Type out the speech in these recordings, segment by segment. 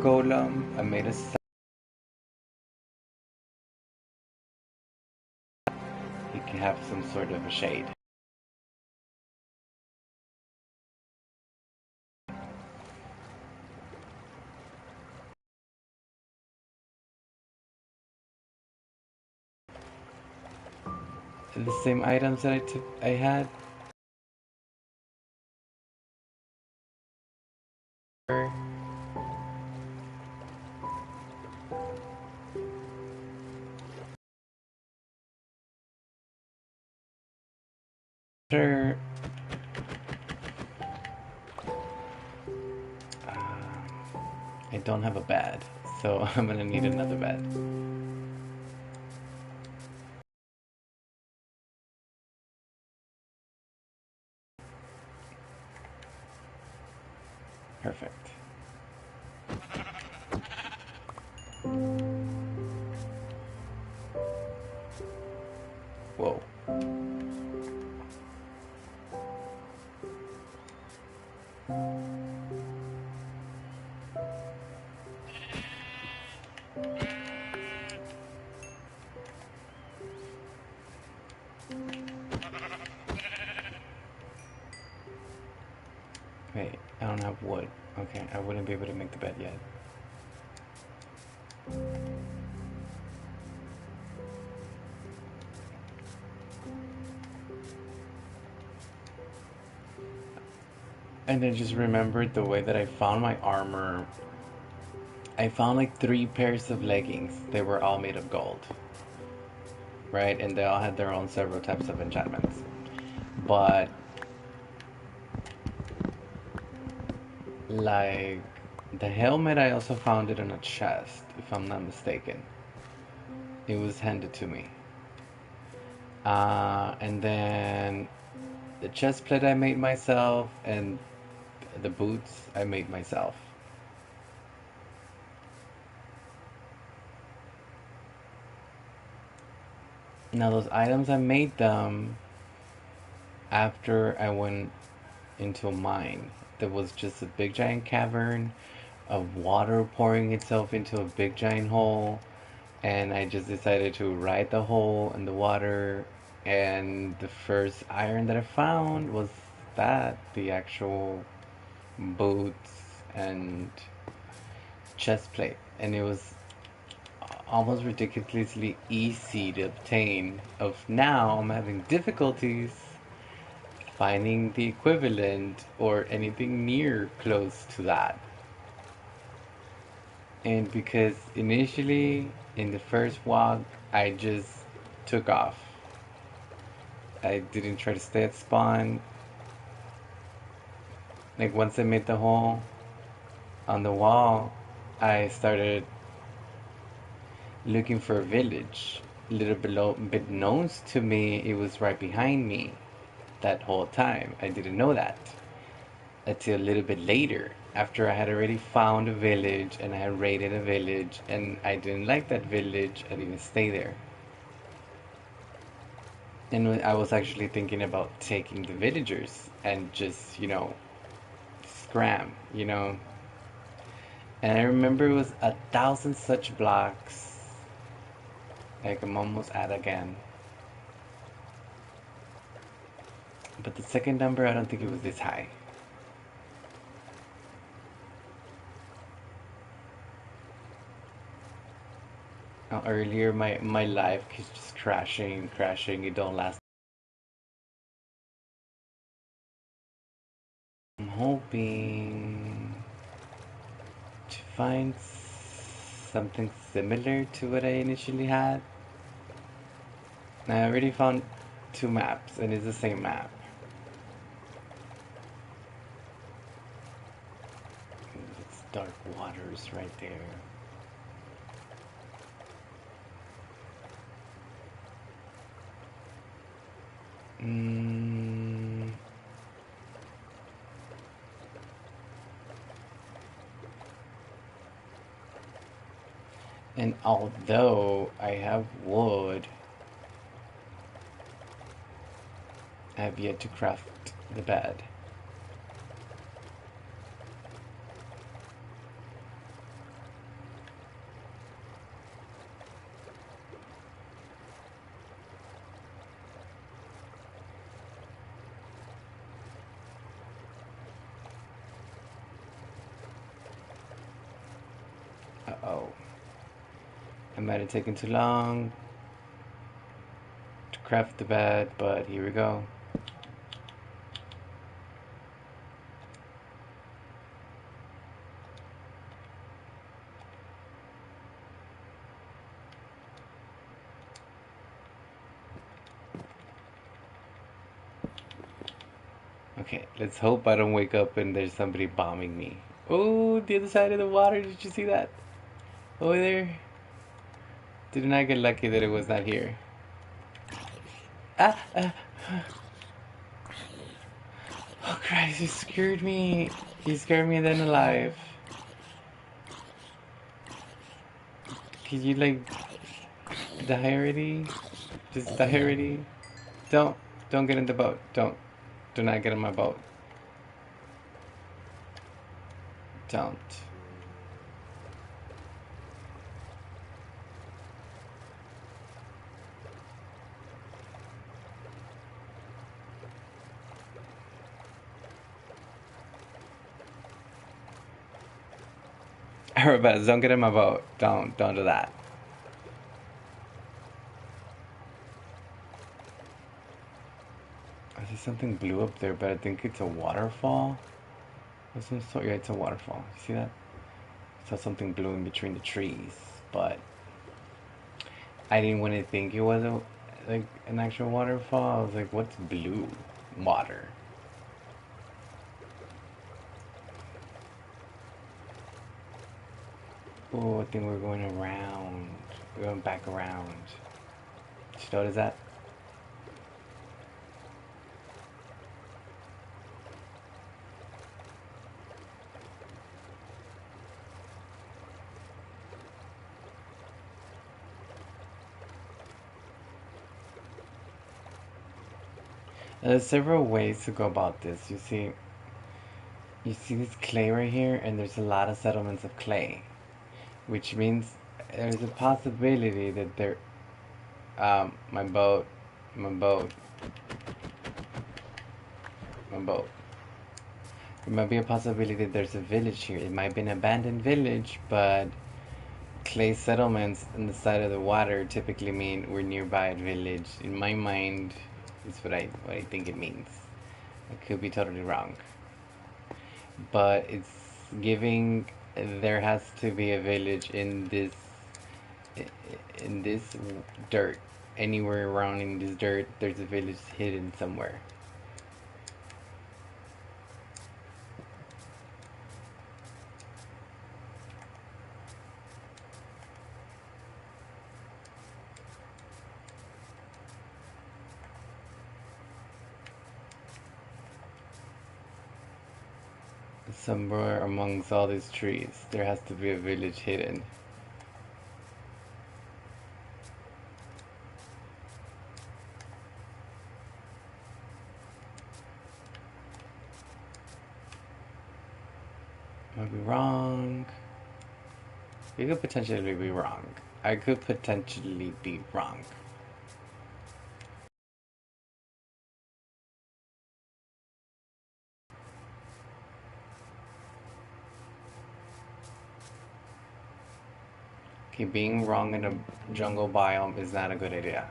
golem. I made a he can have some sort of a shade. The same items that I had. Sure. I don't have a bed, so I'm gonna need another bed. Perfect. Whoa. Wait, I don't have wood. Okay, I wouldn't be able to make the bed yet. And I just remembered the way that I found my armor. I found like 3 pairs of leggings. They were all made of gold. Right? And they all had their own several types of enchantments. But like the helmet, I also found it in a chest, if I'm not mistaken. It was handed to me. And then the chest plate I made myself, and the boots I made myself. Now those items I made them after I went into a mine. There was just a big giant cavern of water pouring itself into a big giant hole, and I just decided to ride the hole in the water, and the first iron that I found was the actual boots and chest plate, and it was almost ridiculously easy to obtain. Of now, I'm having difficulties finding the equivalent or anything near close to that. And because initially in the first walk, I just took off. I didn't try to stay at spawn. Like once I made the hole on the wall, I started looking for a village. A little below, bit known to me, it was right behind me that whole time. I didn't know that until a little bit later, after I had already found a village and I had raided a village and I didn't like that village. I didn't stay there. And I was actually thinking about taking the villagers and just, scram, And I remember it was 1,000 such blocks. Like I'm almost at again. But the second number, I don't think it was this high. Earlier, my life keeps just crashing, crashing. It don't last. I'm hoping to find something similar to what I initially had. I already found 2 maps, and it's the same map. It's dark waters right there. And although I have wood, I have yet to craft the bed. Uh-oh. I might have taken too long to craft the bed, but here we go. Okay, let's hope I don't wake up and there's somebody bombing me. Oh, the other side of the water. Did you see that? Over there. Did not get lucky that it was not here. Ah, ah. Oh, Christ, you scared me. You scared me then alive. Could you, like, die already? Just die already? Don't. Don't get in the boat. Don't. Do not get in my boat. Don't. Everybody, don't get in my boat. Don't do that. I see something blue up there, but I think it's a waterfall. Of some sort. Yeah, it's a waterfall. You see that? I saw something blue in between the trees, but I didn't want to think it was like an actual waterfall. I was like, what's blue? Water. Oh, I think we're going around. We're going back around. Did you notice that? There's several ways to go about this. You see this clay right here, and there's a lot of settlements of clay, which means there's a possibility that my boat, my boat, my boat. There might be a possibility that there's a village here. It might be an abandoned village, but clay settlements on the side of the water typically mean we're nearby a village. In my mind, is what I think it means. I could be totally wrong, but it's giving there has to be a village in this dirt. Anywhere around in this dirt, there's a village hidden somewhere. Somewhere amongst all these trees, there has to be a village hidden. Might be wrong. You could potentially be wrong. I could potentially be wrong. Okay, being wrong in a jungle biome is not a good idea.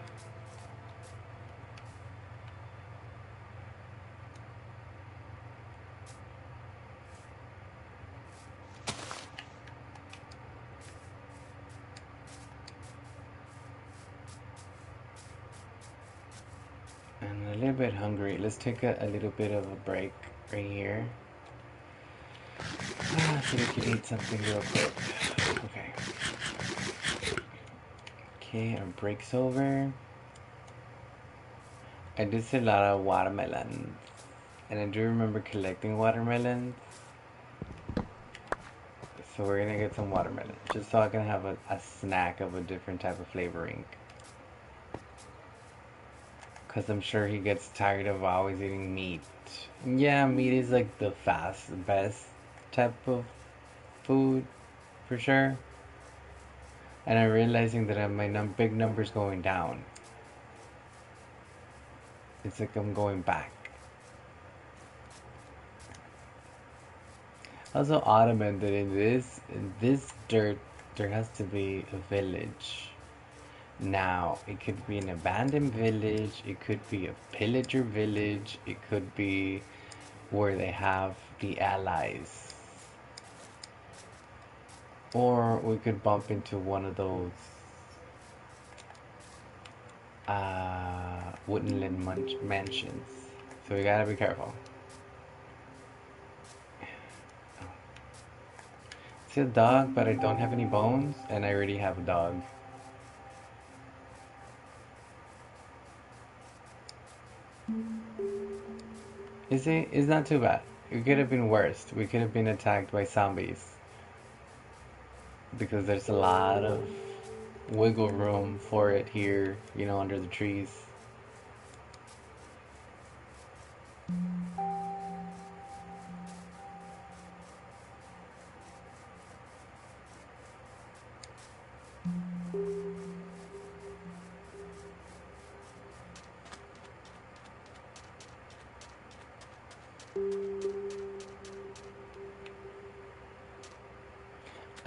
I'm a little bit hungry. Let's take a little bit of a break right here. So we can eat something real quick. Okay. Okay, our break's over. I did see a lot of watermelons. And I do remember collecting watermelons. So we're gonna get some watermelon. Just so I can have a snack of a different type of flavoring. Because I'm sure he gets tired of always eating meat. Yeah, meat is like the best type of food, for sure. And I'm realizing that my big number's going down. It's like I'm going back. Also adamant that in this dirt there has to be a village. Now, it could be an abandoned village, it could be a pillager village, it could be where they have the allies. Or we could bump into one of those woodland mansions. So we gotta be careful. See a dog, but I don't have any bones, and I already have a dog. Is it? It's not too bad. It could have been worse. We could have been attacked by zombies. Because there's a lot of wiggle room for it here, you know, under the trees.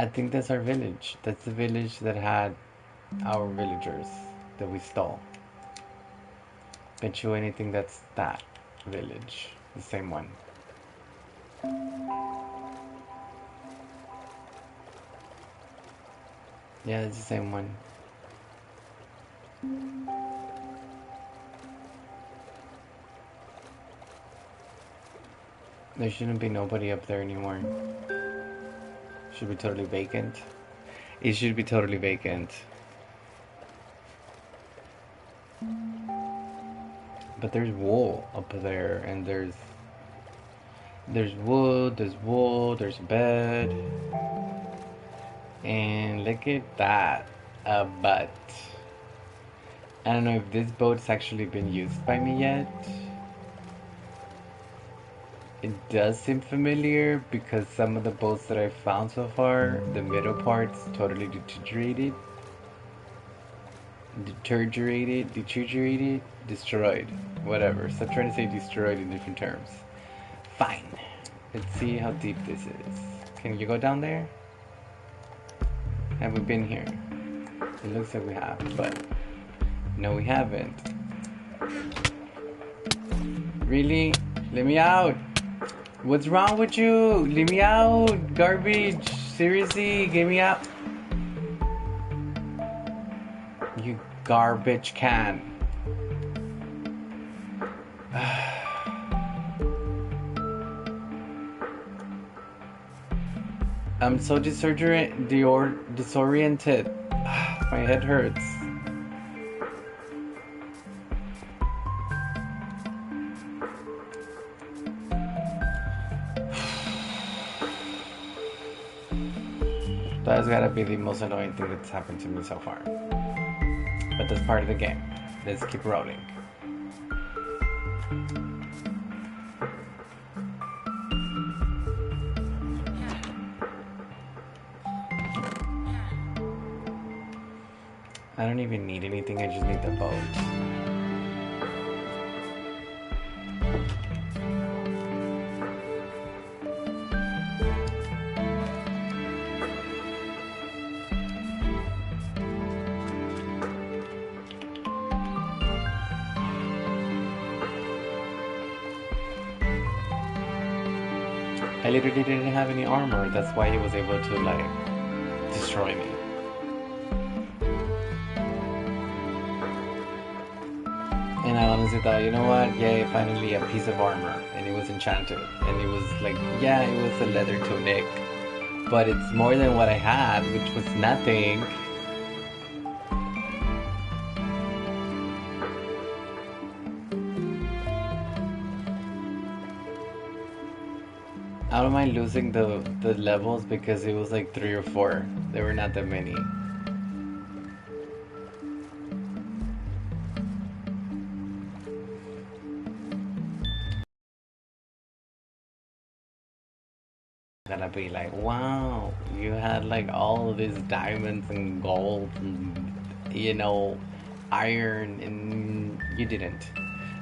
I think that's our village. That's the village that had our villagers that we stole. Bet you anything that's that village. The same one. Yeah, it's the same one. There shouldn't be nobody up there anymore. Should be totally vacant. It should be totally vacant. But there's wool up there, and there's wood, there's wool, there's a bed. And look at that. A butt. I don't know if this boat's actually been used by me yet. It does seem familiar because some of the boats that I've found so far, the middle part's totally deteriorated, destroyed, whatever. Stop trying to say destroyed in different terms. Fine. Let's see how deep this is. Can you go down there? Have we been here? It looks like we have, but no, we haven't. Really? Let me out! What's wrong with you? Leave me out! Garbage! Seriously, get me out! You garbage can. I'm so disoriented. My head hurts. That's gotta be the most annoying thing that's happened to me so far. But that's part of the game. Let's keep rolling. I don't even need anything, I just need the boat. I literally didn't have any armor, that's why he was able to, like, destroy me. And I honestly thought, you know what, yay, finally a piece of armor. And it was enchanted. And it was like, yeah, it was a leather tunic. But it's more than what I had, which was nothing. I don't mind losing the levels because it was like 3 or 4. There were not that many. Gonna be like, wow, you had like all of these diamonds and gold and, you know, iron, and you didn't.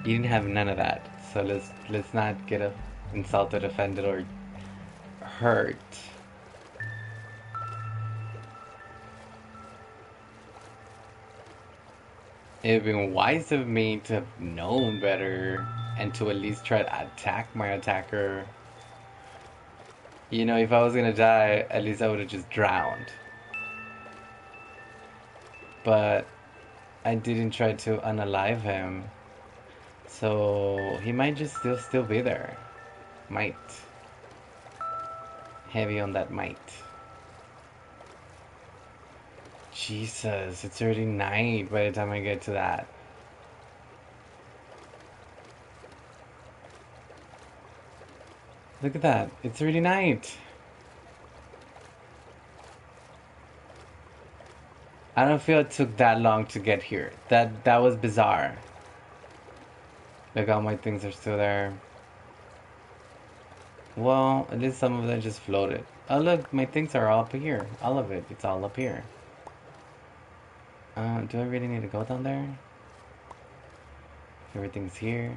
You didn't have none of that. So let's not get insulted, offended, or hurt. It'd been wise of me to have known better and to at least try to attack my attacker. You know, if I was gonna die, at least I would have just drowned. But I didn't try to unalive him. So he might just still be there. Might. Heavy on that might. Jesus, it's already night by the time I get to that. Look at that. It's already night. I don't feel it took that long to get here. That was bizarre. Look, all my things are still there. Well, at least some of them just floated. Oh look, my things are all up here. All of it. It's all up here. Do I really need to go down there? Everything's here.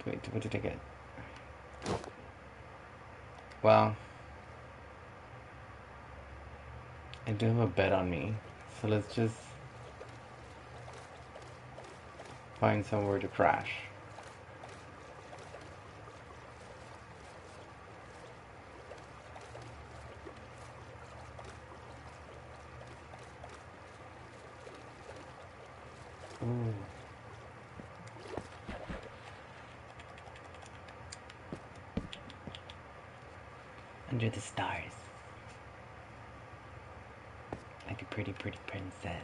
Wait, what did I get? Well, I do have a bed on me. So let's just find somewhere to crash. Ooh. Under the stars. Like a pretty, pretty princess.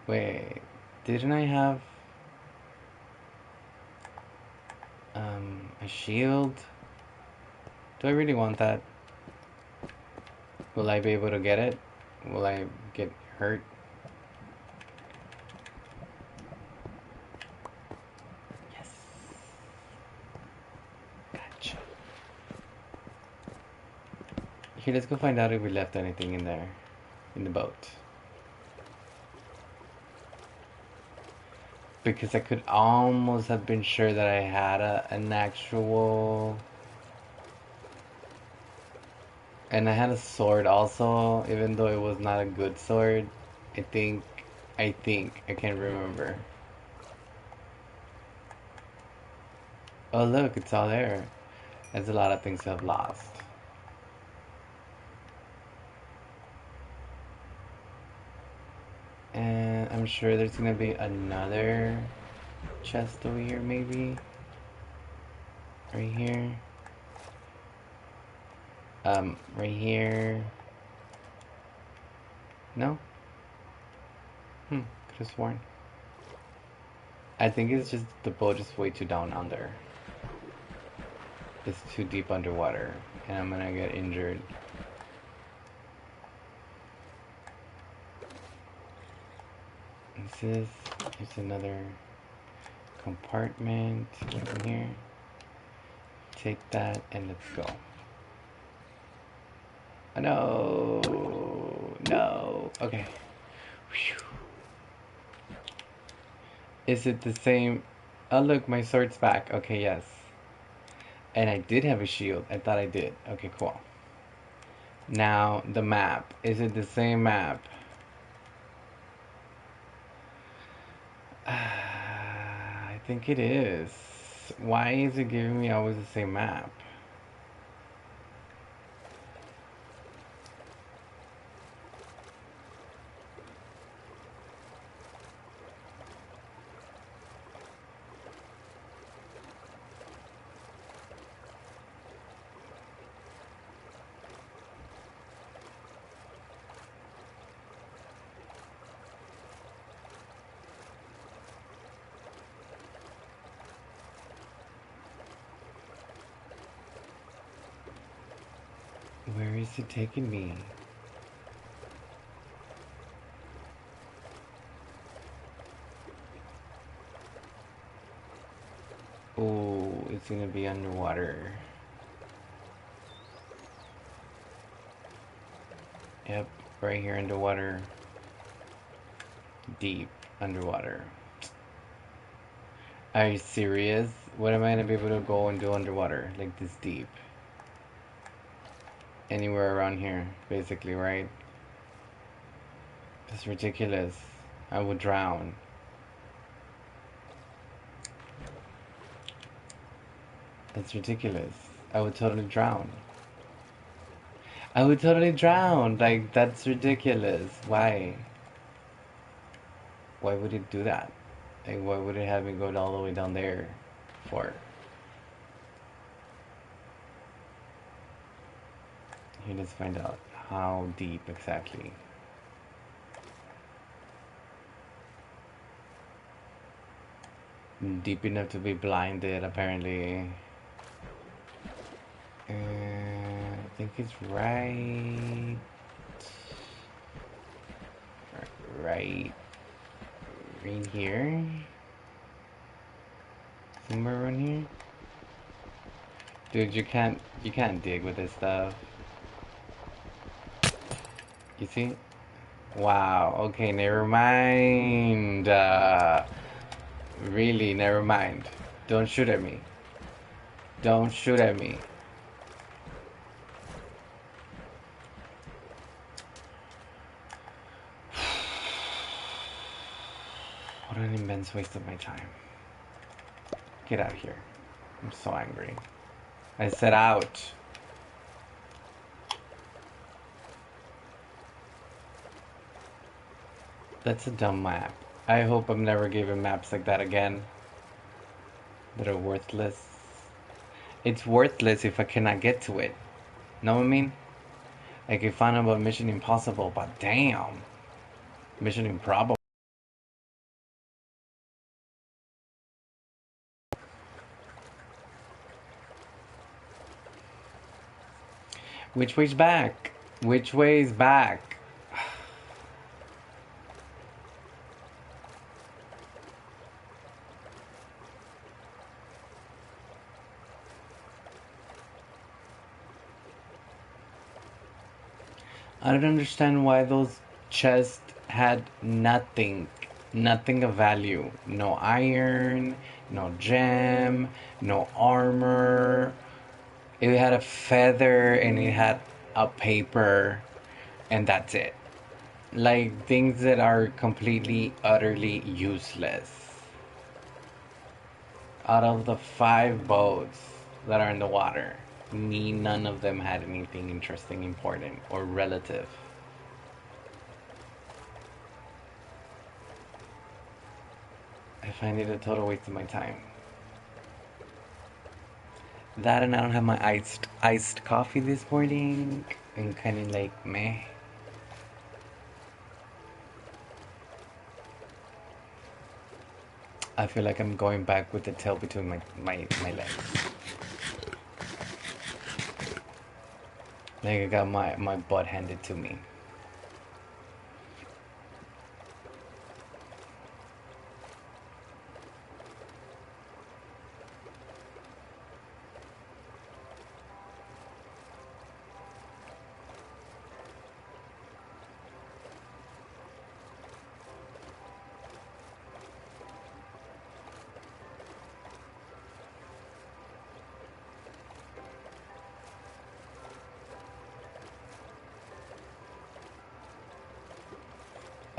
Wait, didn't I have a shield? Do I really want that? Will I be able to get it? Will I get hurt? Yes. Gotcha. Here, let's go find out if we left anything in there. In the boat. Because I could almost have been sure that I had an actual... And I had a sword also, even though it was not a good sword. I think, I can't remember. Oh look, it's all there. There's a lot of things I've lost. And I'm sure there's gonna be another chest over here, maybe. Right here. Right here. No? Could have sworn. I think it's just the boat is way too down under. It's too deep underwater, and I'm gonna get injured. This is another compartment in here. Take that and let's go. Oh, no, no. Okay. Whew. Is it the same? Oh look, my sword's back. Okay, yes. And I did have a shield. I thought I did. Okay, cool. Now the map. Is it the same map? I think it is. Why is it giving me always the same map? Where is it taking me? Oh, it's gonna be underwater. Yep, right here underwater. Deep underwater. Are you serious? What am I gonna be able to go and do underwater? Like this deep? anywhere around here, basically, right? That's ridiculous. I would drown. That's ridiculous. I would totally drown. I would totally drown. Like, that's ridiculous. Why? Why would it do that? Like, why would it have me go all the way down there for? Here, let's find out how deep exactly. Deep enough to be blinded, apparently. I think it's right. Right here. Somewhere around here. Dude, you can't dig with this stuff. You see? Wow, okay, never mind. Really, never mind. Don't shoot at me. Don't shoot at me. What an immense waste of my time. Get out of here. I'm so angry. I said out. That's a dumb map. I hope I'm never given maps like that again. That are worthless. It's worthless if I cannot get to it. Know what I mean? Like I found out about Mission Impossible, but damn. Mission Improbable. Which way's back? Which way's back? I don't understand why those chests had nothing. Nothing of value. No iron, no gem, no armor. It had a feather and it had a paper, and that's it. Like things that are completely, utterly useless. Out of the 5 boats that are in the water, none of them had anything interesting, important, or relative. I find it a total waste of my time. That and I don't have my iced coffee this morning. And kind of like meh. I feel like I'm going back with the tail between my legs. Like I got my butt handed to me.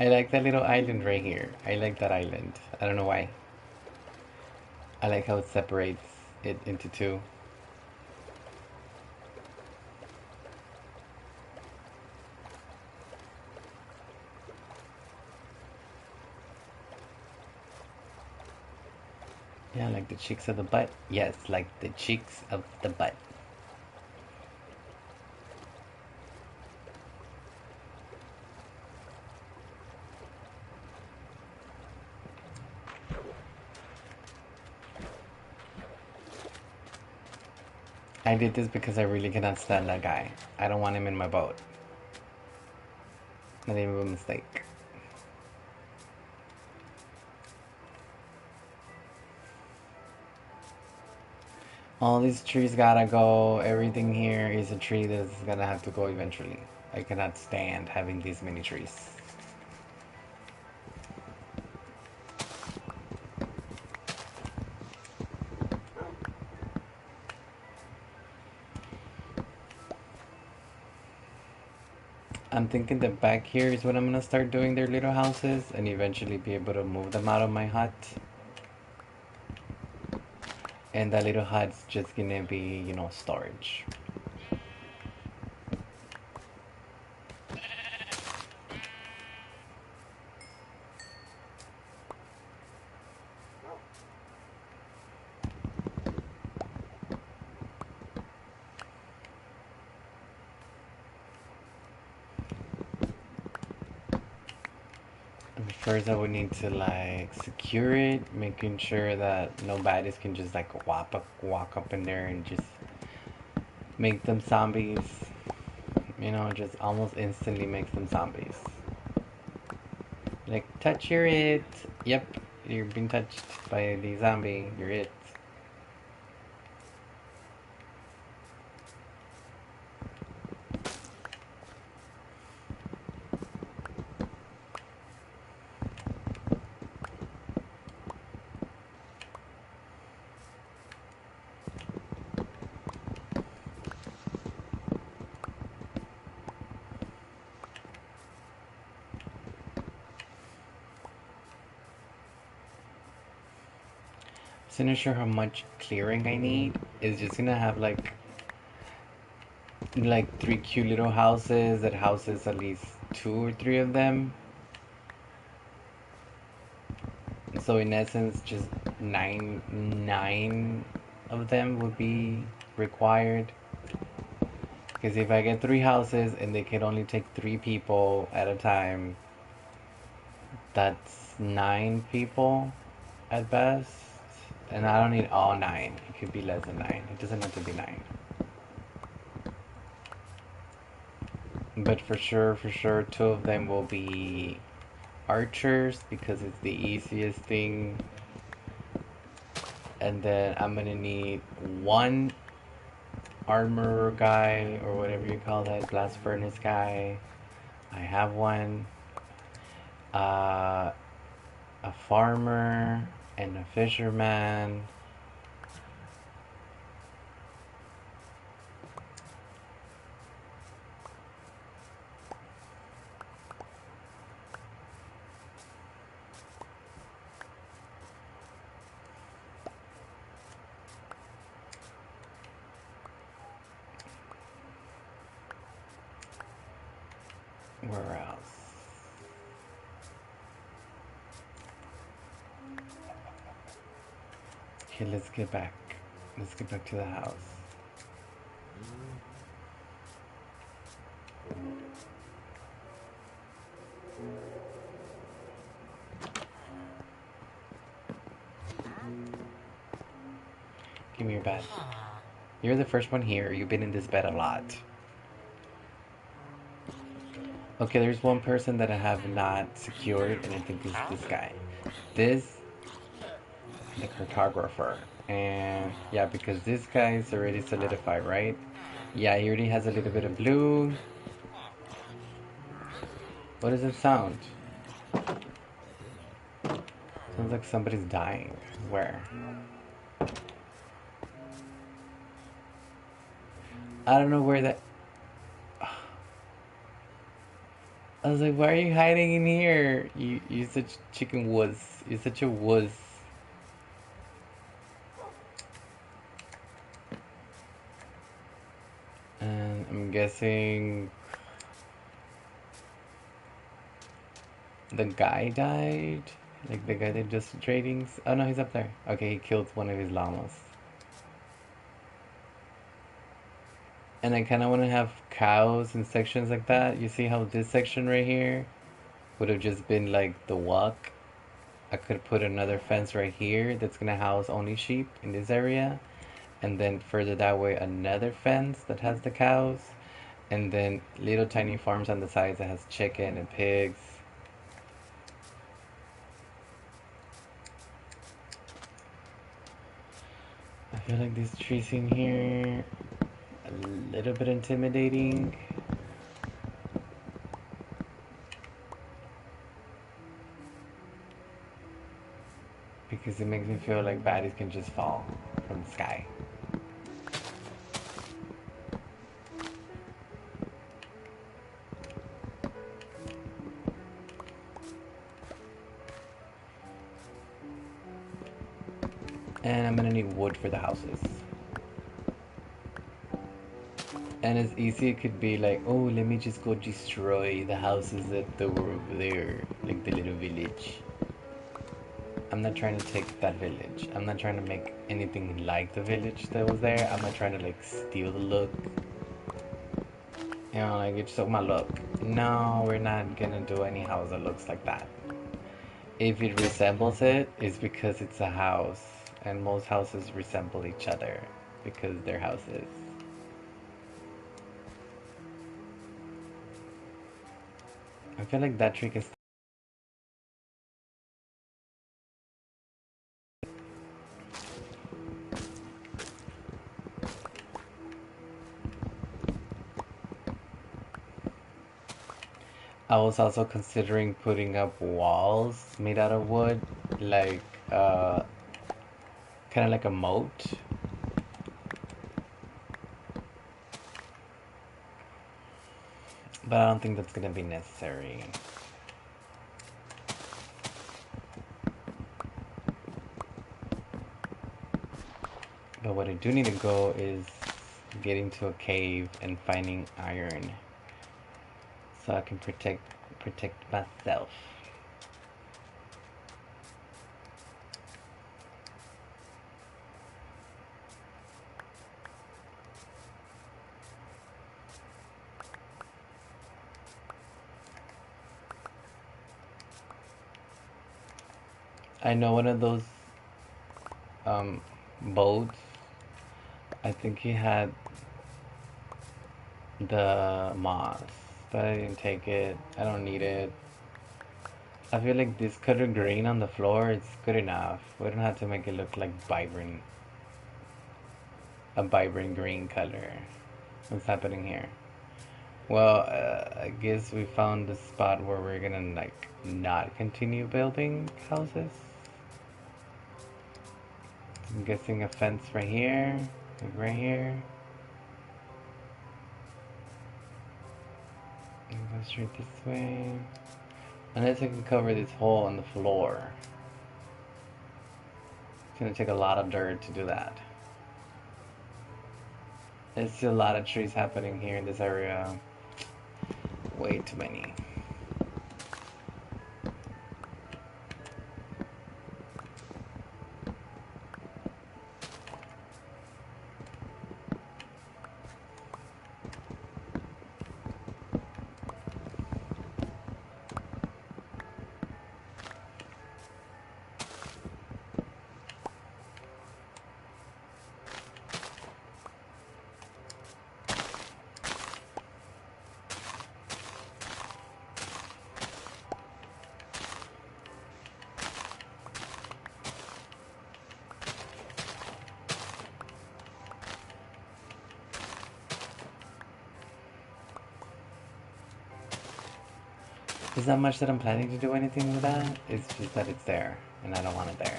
I like that little island right here. I like that island. I don't know why. I like how it separates it into two. Yeah, like the cheeks of the butt. Yes, like the cheeks of the butt. I did this because I really cannot stand that guy. I don't want him in my boat. Not even a mistake. All these trees gotta go. Everything here is a tree that's gonna have to go eventually. I cannot stand having these many trees. I'm thinking that back here is when I'm gonna start doing their little houses and eventually be able to move them out of my hut. And that little hut's just gonna be, storage. First, I would need to like secure it, making sure that no baddies can just like walk up in there and just make them zombies. Just almost instantly makes them zombies. Like, touch, you're it. Yep, you're being touched by the zombie. You're it. So not sure how much clearing I need. It's just gonna have like three cute little houses that houses at least two or three of them. So in essence, just nine of them would be required. Because if I get three houses and they can only take three people at a time, that's nine people at best. And I don't need all nine. It could be less than nine. It doesn't have to be nine. But for sure, two of them will be archers because it's the easiest thing. And then I'm gonna need one armor guy or whatever you call that, blast furnace guy. I have one. Uh, a farmer and a fisherman. Where else? Okay, let's get back. Let's get back to the house. Give me your bed. You're the first one here. You've been in this bed a lot. Okay, there's one person that I have not secured, and I think it's this guy. This, the cartographer. And yeah, because this guy is already solidified, right? Yeah, he already has a little bit of blue. What does it sound? Sounds like somebody's dying. Where? I don't know where that... I was like, why are you hiding in here? You such chicken wuss. You're such a wuss. And I'm guessing the guy died? Like the guy that just trading? Oh no, he's up there. Okay, he killed one of his llamas. And I kind of want to have cows in sections like that. You see how this section right here would have just been like the walk? I could put another fence right here that's gonna house only sheep in this area. And then further that way, another fence that has the cows. And then little tiny farms on the sides that has chicken and pigs. I feel like these trees in here a little bit intimidating. Because it makes me feel like baddies can just fall from the sky. And I'm gonna need wood for the houses. And as easy it could be like, oh, let me just go destroy the houses that were over there, like the little village. I'm not trying to take that village. I'm not trying to make anything like the village that was there. I'm not trying to like steal the look. You know, like it took my look. No, we're not gonna do any house that looks like that. If it resembles it, it's because it's a house. And most houses resemble each other because they're houses. I feel like that trick is. I was also considering putting up walls made out of wood, like uh, kind of like a moat. But I don't think that's gonna be necessary. But what I do need to go is getting to a cave and finding iron, so I can protect myself. I know one of those um, boats. I think he had the moss, but I didn't take it. I don't need it. I feel like this color green on the floor is good enough. We don't have to make it look like a vibrant green color. What's happening here? Well, I guess we found the spot where we're gonna like not continue building houses. I'm guessing a fence right here, like right here. And go straight this way. Unless I can cover this hole on the floor. It's gonna take a lot of dirt to do that. There's still a lot of trees happening here in this area. Way too many. There's not much that I'm planning to do anything with that. It's just that it's there, and I don't want it there.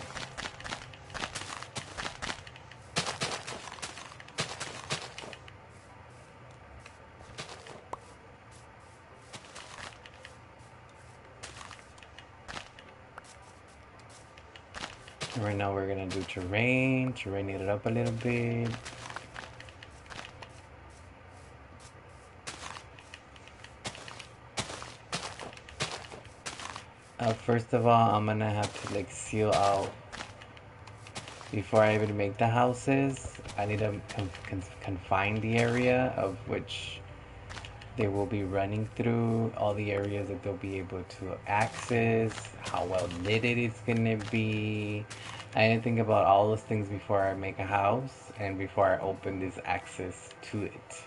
Right now we're gonna do terrain it up a little bit. First of all, I'm gonna have to like seal out before I even make the houses. I need to confine the area of which they will be running through, all the areas that they'll be able to access, how well lit it is gonna be. I need to think about all those things before I make a house and before I open this access to it.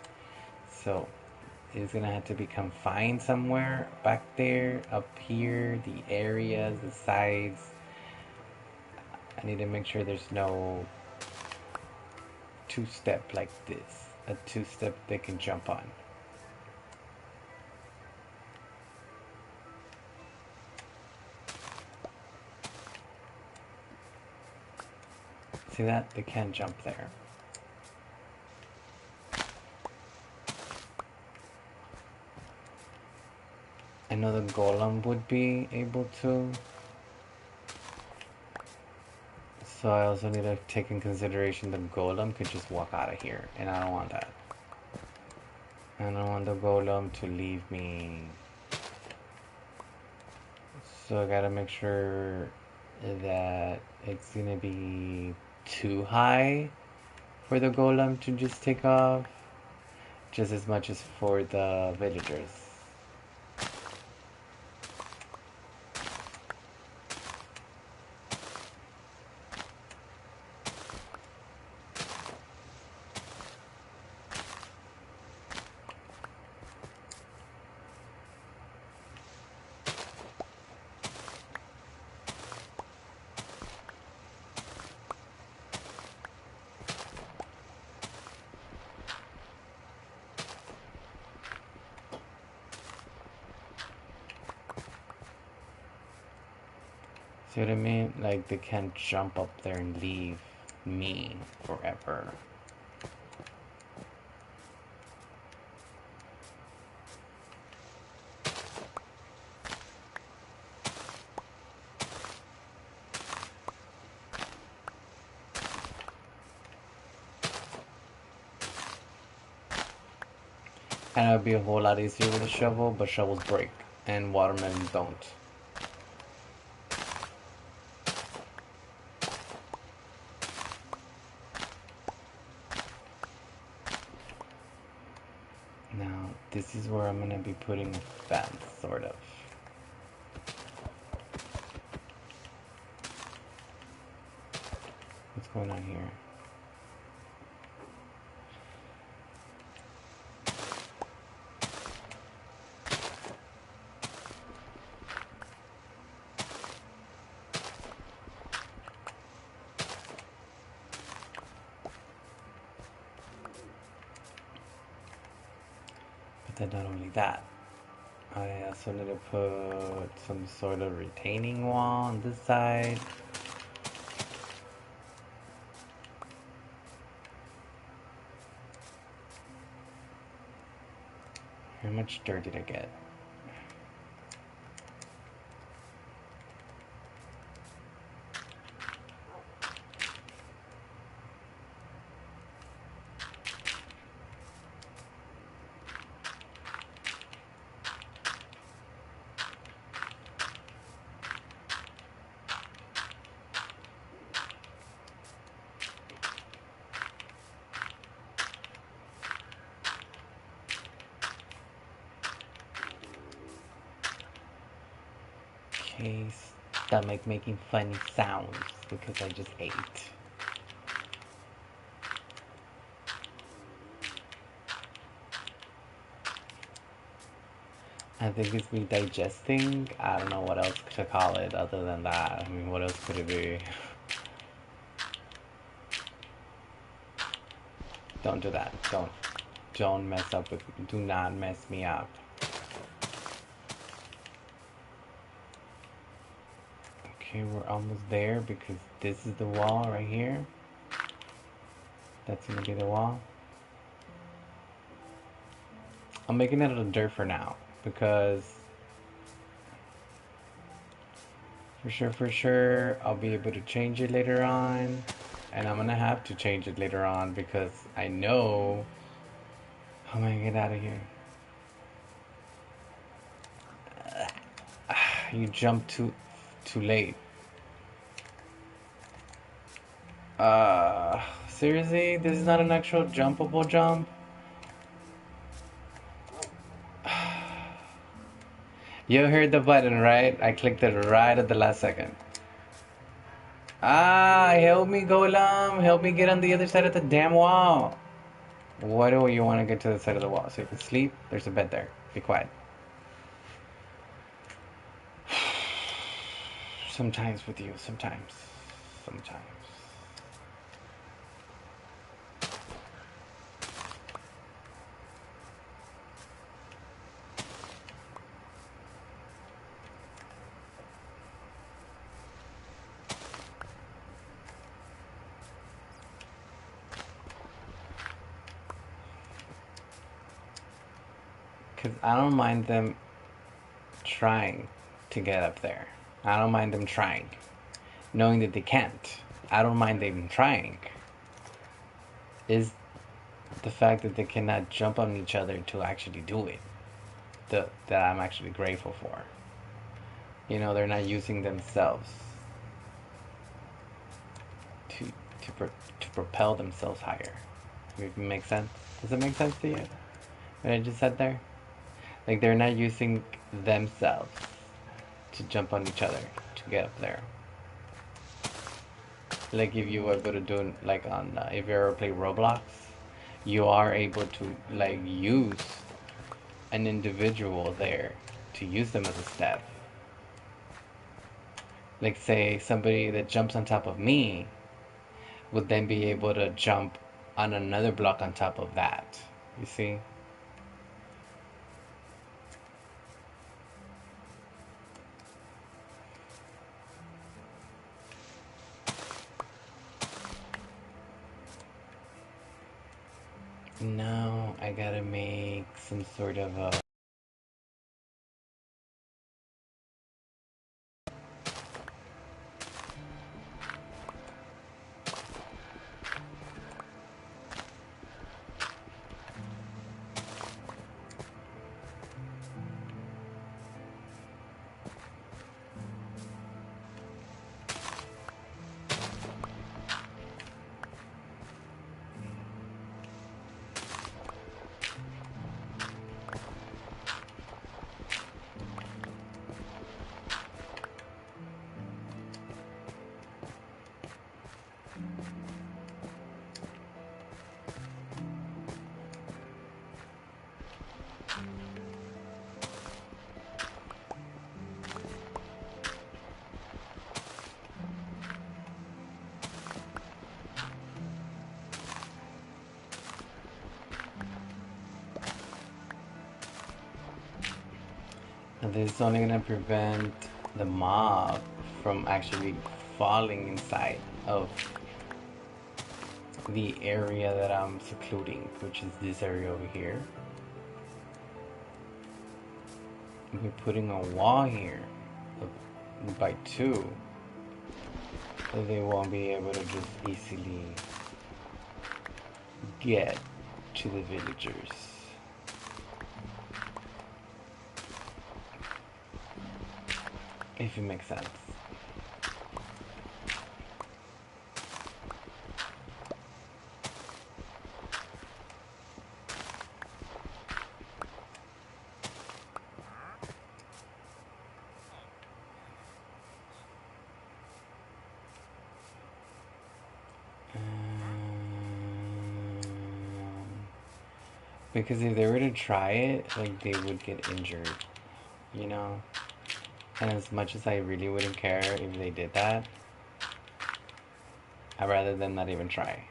So it's gonna have to be confined somewhere back there, up here, the areas, the sides. I need to make sure there's no two-step like this, a two-step they can jump on. See that? They can't jump there. I know the golem would be able to. So I also need to take in consideration the golem could just walk out of here, and I don't want that. I don't want the golem to leave me. So I gotta make sure that it's gonna be too high for the golem to just take off, just as much as for the villagers. See what I mean? Like, they can't jump up there and leave me forever. And it would be a whole lot easier with a shovel, but shovels break, and watermelons don't. Now, this is where I'm gonna be putting a fence, sort of. What's going on here? But then not only that, I also need to put some sort of retaining wall on this side. How much dirt did I get? Okay, stomach making funny sounds because I just ate. I think it's me digesting. I don't know what else to call it other than that. I mean, what else could it be? Don't do that. Don't mess up with me. Do not mess me up. Okay, we're almost there because this is the wall right here. That's gonna be the wall. I'm making it out of dirt for now because for sure, I'll be able to change it later on. And I'm gonna have to change it later on because I know how am I gonna get out of here? You jumped too late. Seriously? This is not an actual jumpable jump? You heard the button, right? I clicked it right at the last second. Help me, Golem! Help me get on the other side of the damn wall! Why do you want to get to the side of the wall? So you can sleep? There's a bed there. Be quiet. Sometimes with you, sometimes. Sometimes. Because I don't mind them trying to get up there. I don't mind them trying. Knowing that they can't. I don't mind them trying. Is the fact that they cannot jump on each other to actually do it that I'm actually grateful for. You know, they're not using themselves to to propel themselves higher. If it makes sense. Does it make sense to you? What I just said there? Like they're not using themselves to jump on each other to get up there. Like if you were able to do like on if you ever play Roblox, you are able to like use an individual there to use them as a step. Like say somebody that jumps on top of me would then be able to jump on another block on top of that. You see? No, I gotta make some sort of a. This is only gonna prevent the mob from actually falling inside of the area that I'm secluding, which is this area over here. We're putting a wall here by 2, so they won't be able to just easily get to the villagers. If it makes sense. Because if they were to try it, like they would get injured, you know? And as much as I really wouldn't care if they did that, I'd rather them not even try.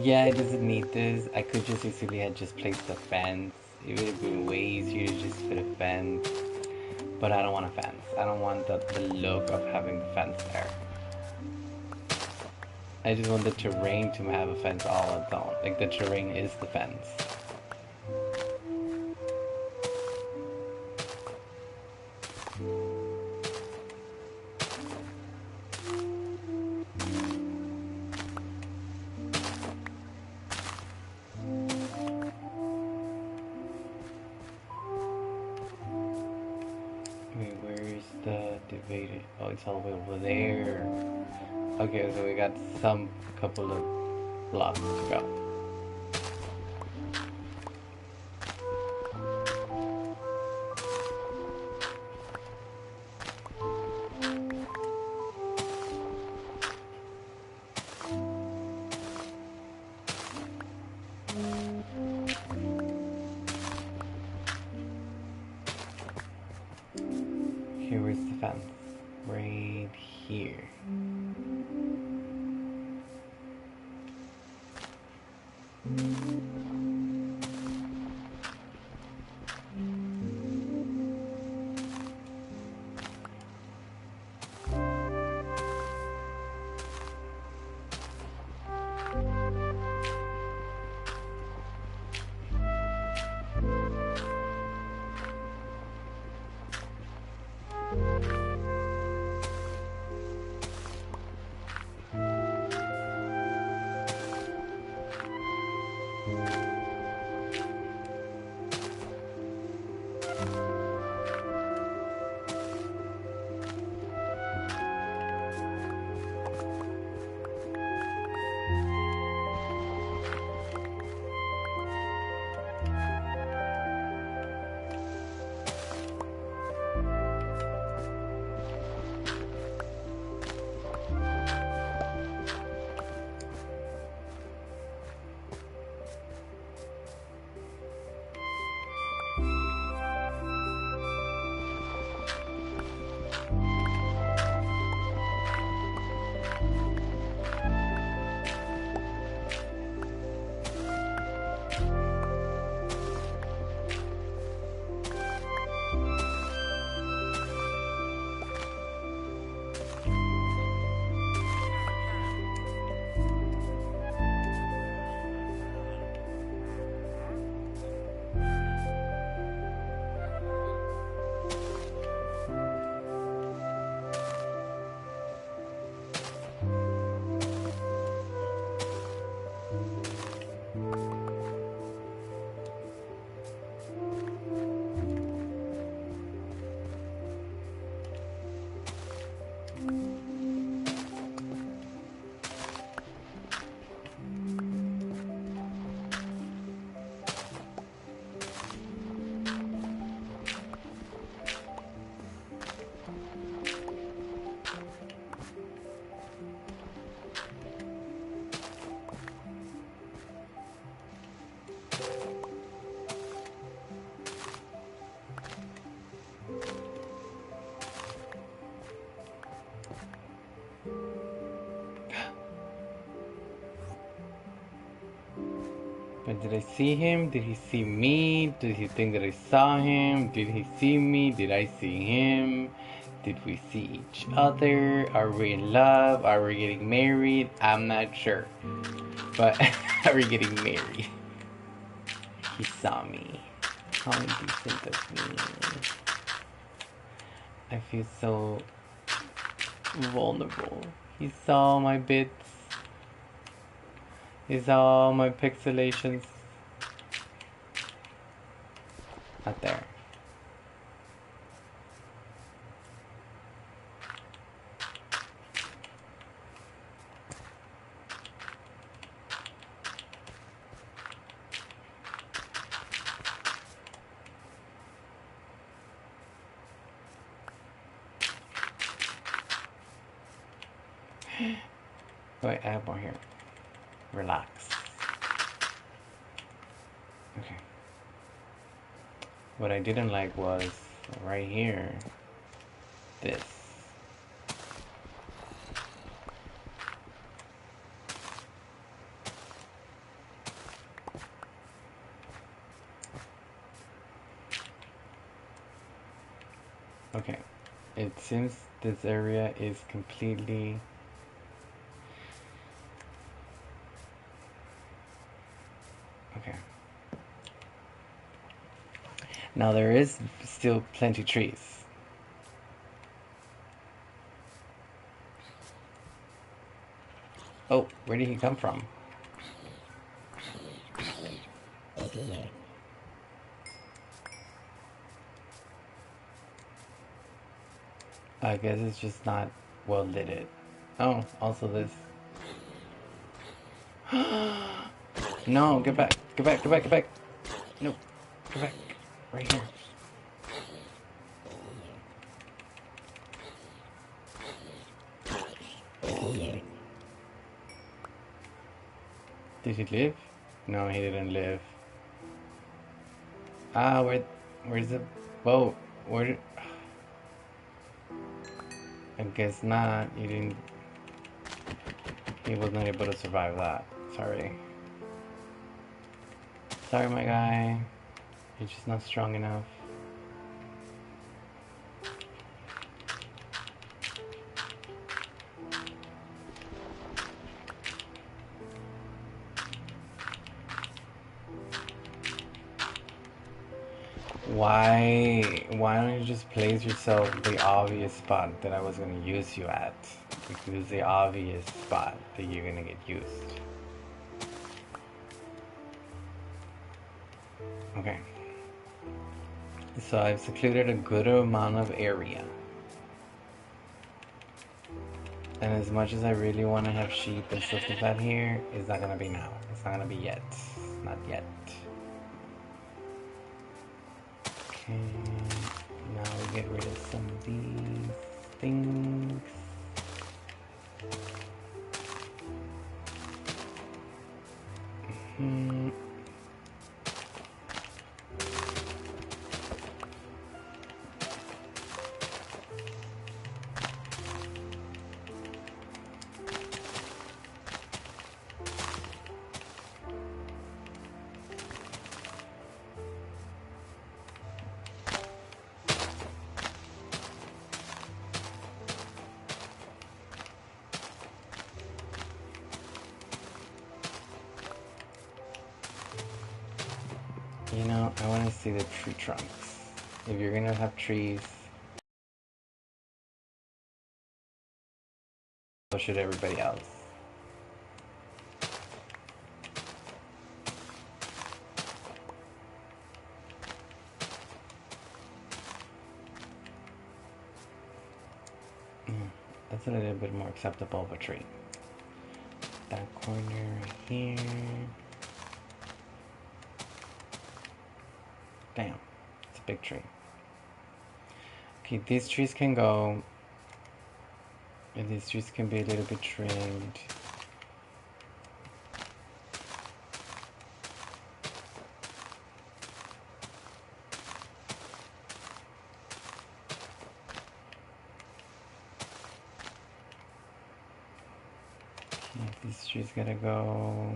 Yeah, it doesn't need this. I could just easily have just placed the fence. It would have been way easier to just put a fence. But I don't want a fence. I don't want the look of having the fence there. I just want the terrain to have a fence all on its own. Like the terrain is the fence. Wait, where's the divider? Oh, it's all the way over there. Okay, so we got some couple of blocks to go. Here is the fence. Right here. But did I see him? Did he see me? Did he think that I saw him? Did he see me? Did I see him? Did we see each other? Are we in love? Are we getting married? I'm not sure. But are we getting married? He saw me. How indecent of me. I feel so vulnerable. He saw my bits. He saw my pixelations. Not there. Wait, I have more here. Relax. Okay. What I didn't like was right here. This. Okay. It seems this area is completely... Okay. Now there is still plenty trees. Oh, where did he come from? I guess it's just not well lit. Oh, also this. No, get back. Get back, get back, get back. No, get back. Right here. Did he live? No, he didn't live. Ah, where's the boat? Where did... I guess not. He didn't... He was not able to survive that. Sorry. Sorry, my guy. You're just not strong enough. Why don't you just place yourself the obvious spot that I was gonna use you at? Because it's the obvious spot that you're gonna get used. Okay. So I've secluded a good amount of area. And as much as I really want to have sheep and stuff like that here, it's not gonna be now. It's not gonna be yet. Not yet. Okay. Now we get rid of some of these things. Hmm. You know, I want to see the tree trunks. If you're gonna have trees, so should everybody else. That's a little bit more acceptable of a tree. That corner right here. Damn, it's a big tree. Okay, these trees can go. And these trees can be a little bit trimmed. Okay, these trees gotta go.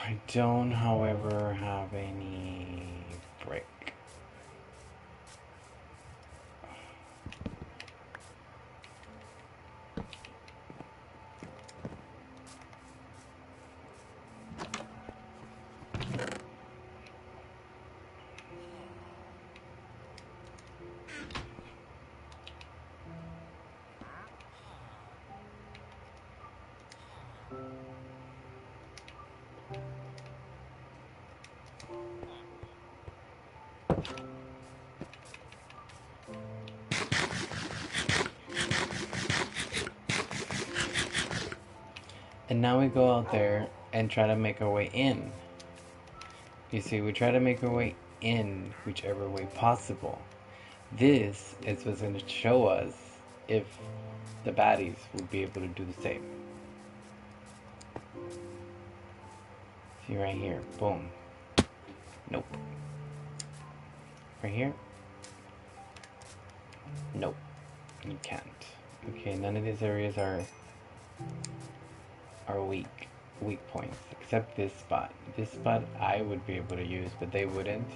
I don't, however, have any brick. And now we go out there and try to make our way in. You see, we try to make our way in whichever way possible. This is what's going to show us if the baddies will be able to do the same. See right here, boom. Nope. Right here? Nope. You can't. Okay, none of these areas are weak points, except this spot. This spot I would be able to use, but they wouldn't.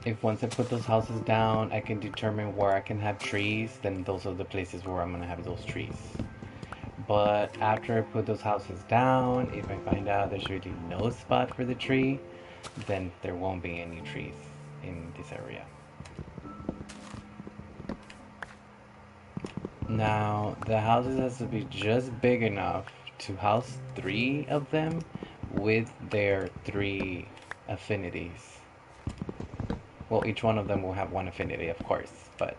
If once I put those houses down, I can determine where I can have trees, then those are the places where I'm gonna have those trees. But after I put those houses down, if I find out there's really no spot for the tree, then there won't be any trees in this area. Now, the houses has to be just big enough to house 3 of them with their 3 affinities. Well, each one of them will have 1 affinity, of course, but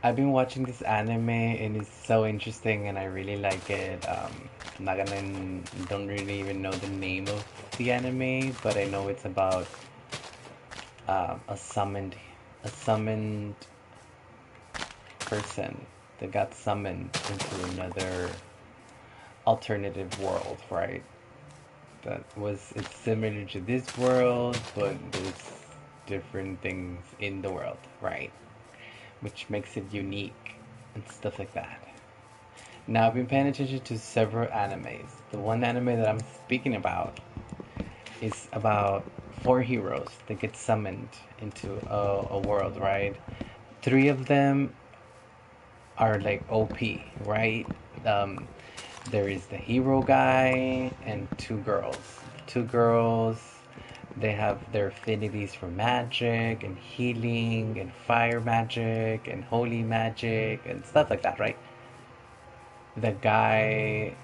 I've been watching this anime and it's so interesting and I really like it. I'm not gonna, don't really even know the name of the anime, but I know it's about a summoned person that got summoned into another alternative world, right? It's similar to this world, but there's different things in the world, right? Which makes it unique and stuff like that. Now, I've been paying attention to several animes. The one anime that I'm speaking about is about 4 heroes that get summoned into a world, right? 3 of them are like OP, right? There is the hero guy and 2 girls. The 2 girls, they have their affinities for magic and healing and fire magic and holy magic and stuff like that, right? The guy,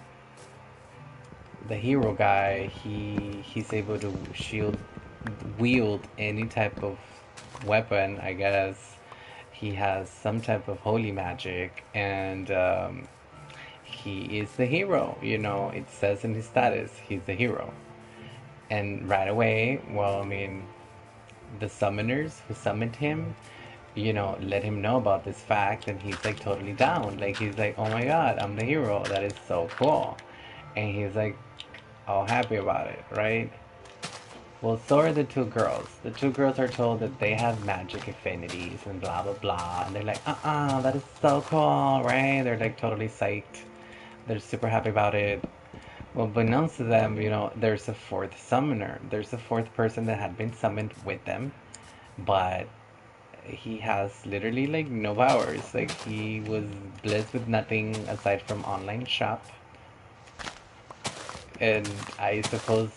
the hero guy, he's able to wield any type of weapon, I guess. He has some type of holy magic, and he is the hero. You know, it says in his status, he's the hero. And right away, well, I mean, the summoners who summoned him, you know, let him know about this fact, and he's like totally down. Like, he's like, oh my god, I'm the hero. That is so cool. And he's like, all happy about it, right? Well, so are the 2 girls. The 2 girls are told that they have magic affinities and blah blah blah. And they're like, that is so cool, right? They're like totally psyched. They're super happy about it. Well, beknownst to them, you know, there's a 4th summoner. There's a 4th person that had been summoned with them, but he has literally like no powers. Like, he was blessed with nothing aside from online shop. And I suppose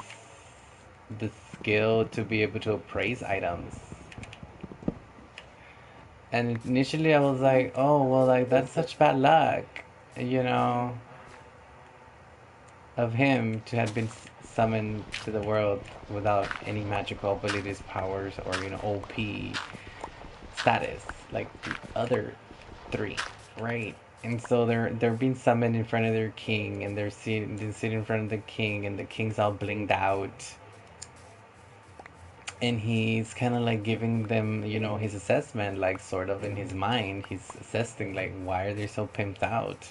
the skill to be able to appraise items. And initially I was like, oh, well, like, that's such bad luck, you know, of him to have been summoned to the world without any magical abilities, powers, or, you know, OP status like the other 3, right? And so they're being summoned in front of their king, and they're sitting in front of the king, and the king's all blinged out, and he's kind of like giving them, you know, his assessment, like sort of in his mind, he's assessing like, why are they so pimped out?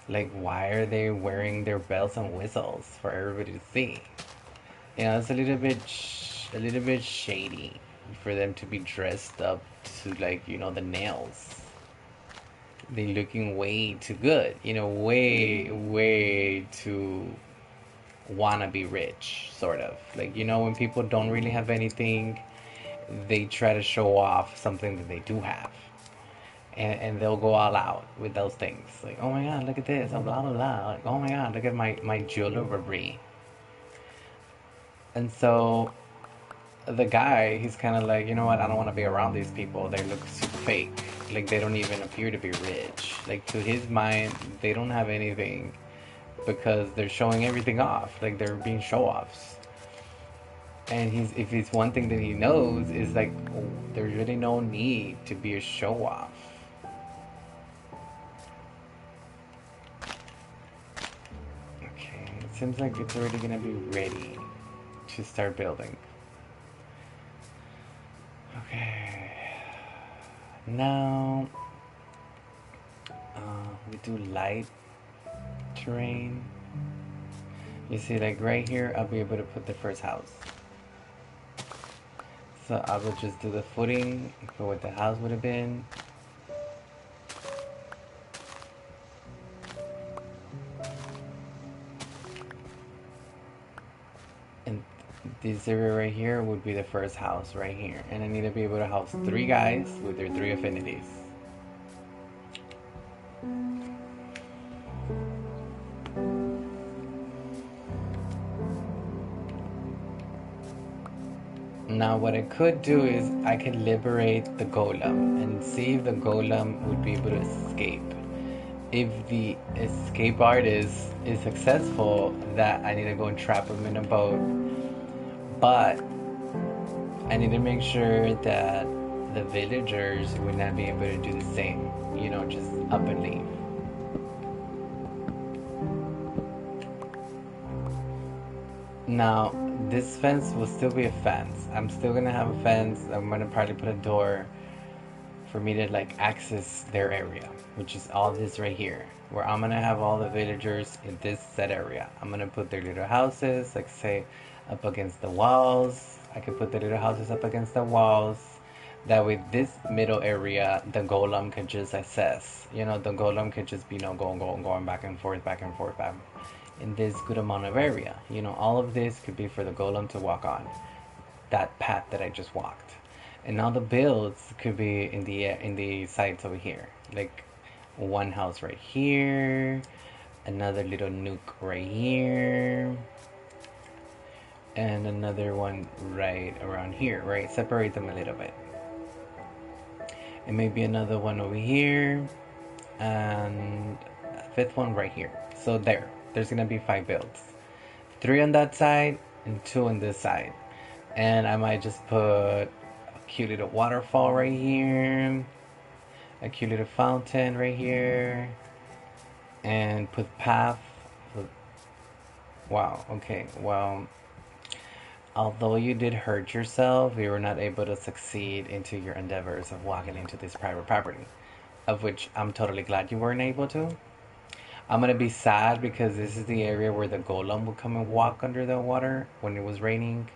Like, why are they wearing their bells and whistles for everybody to see? You know, it's a little bit shady for them to be dressed up to, like, you know, the nails. They looking way too good, you know, way too wanna be rich, sort of. Like, you know, when people don't really have anything, they try to show off something that they do have. And they'll go all out with those things. Like, oh my god, look at this, oh, blah, blah, blah. Like, oh my god, look at my jewelry. And so the guy, he's kind of like, you know what? I don't want to be around these people. They look super fake. Like they don't even appear to be rich. Like to his mind, they don't have anything because they're showing everything off. Like they're being show offs. And if it's one thing that he knows is like, oh, there's really no need to be a show off. Okay, it seems like it's already gonna be ready to start building. Okay, now we do light terrain. You see, like right here, I'll be able to put the first house. So I will just do the footing for what the house would have been. And this area right here would be the first house right here. And I need to be able to house 3 guys with their 3 affinities. Now what I could do is I could liberate the golem and see if the golem would be able to escape. If the escape artist is successful, that I need to go and trap him in a boat. But I need to make sure that the villagers would not be able to do the same. You know, just up and leave. Now, this fence will still be a fence. I'm still gonna have a fence. I'm gonna probably put a door for me to like access their area, which is all this right here, where I'm gonna have all the villagers in this set area. I'm gonna put their little houses, like say, up against the walls. I can put the little houses up against the walls. That way, this middle area, the golem can just access. You know, the golem can just be, you know, going back and forth, in this good amount of area. You know, all of this could be for the golem to walk on that path that I just walked. And all the builds could be in the sides over here. Like one house right here, another little nuke right here, and another one right around here, right? Separate them a little bit. And maybe another one over here, and a 5th one right here. So there's gonna be 5 builds. 3 on that side and 2 on this side. And I might just put a cute little waterfall right here, a cute little fountain right here, and put path. Wow, okay, well, although you did hurt yourself, you were not able to succeed into your endeavors of walking into this private property, of which I'm totally glad you weren't able to. I'm gonna be sad because this is the area where the golem would come and walk under the water when it was raining.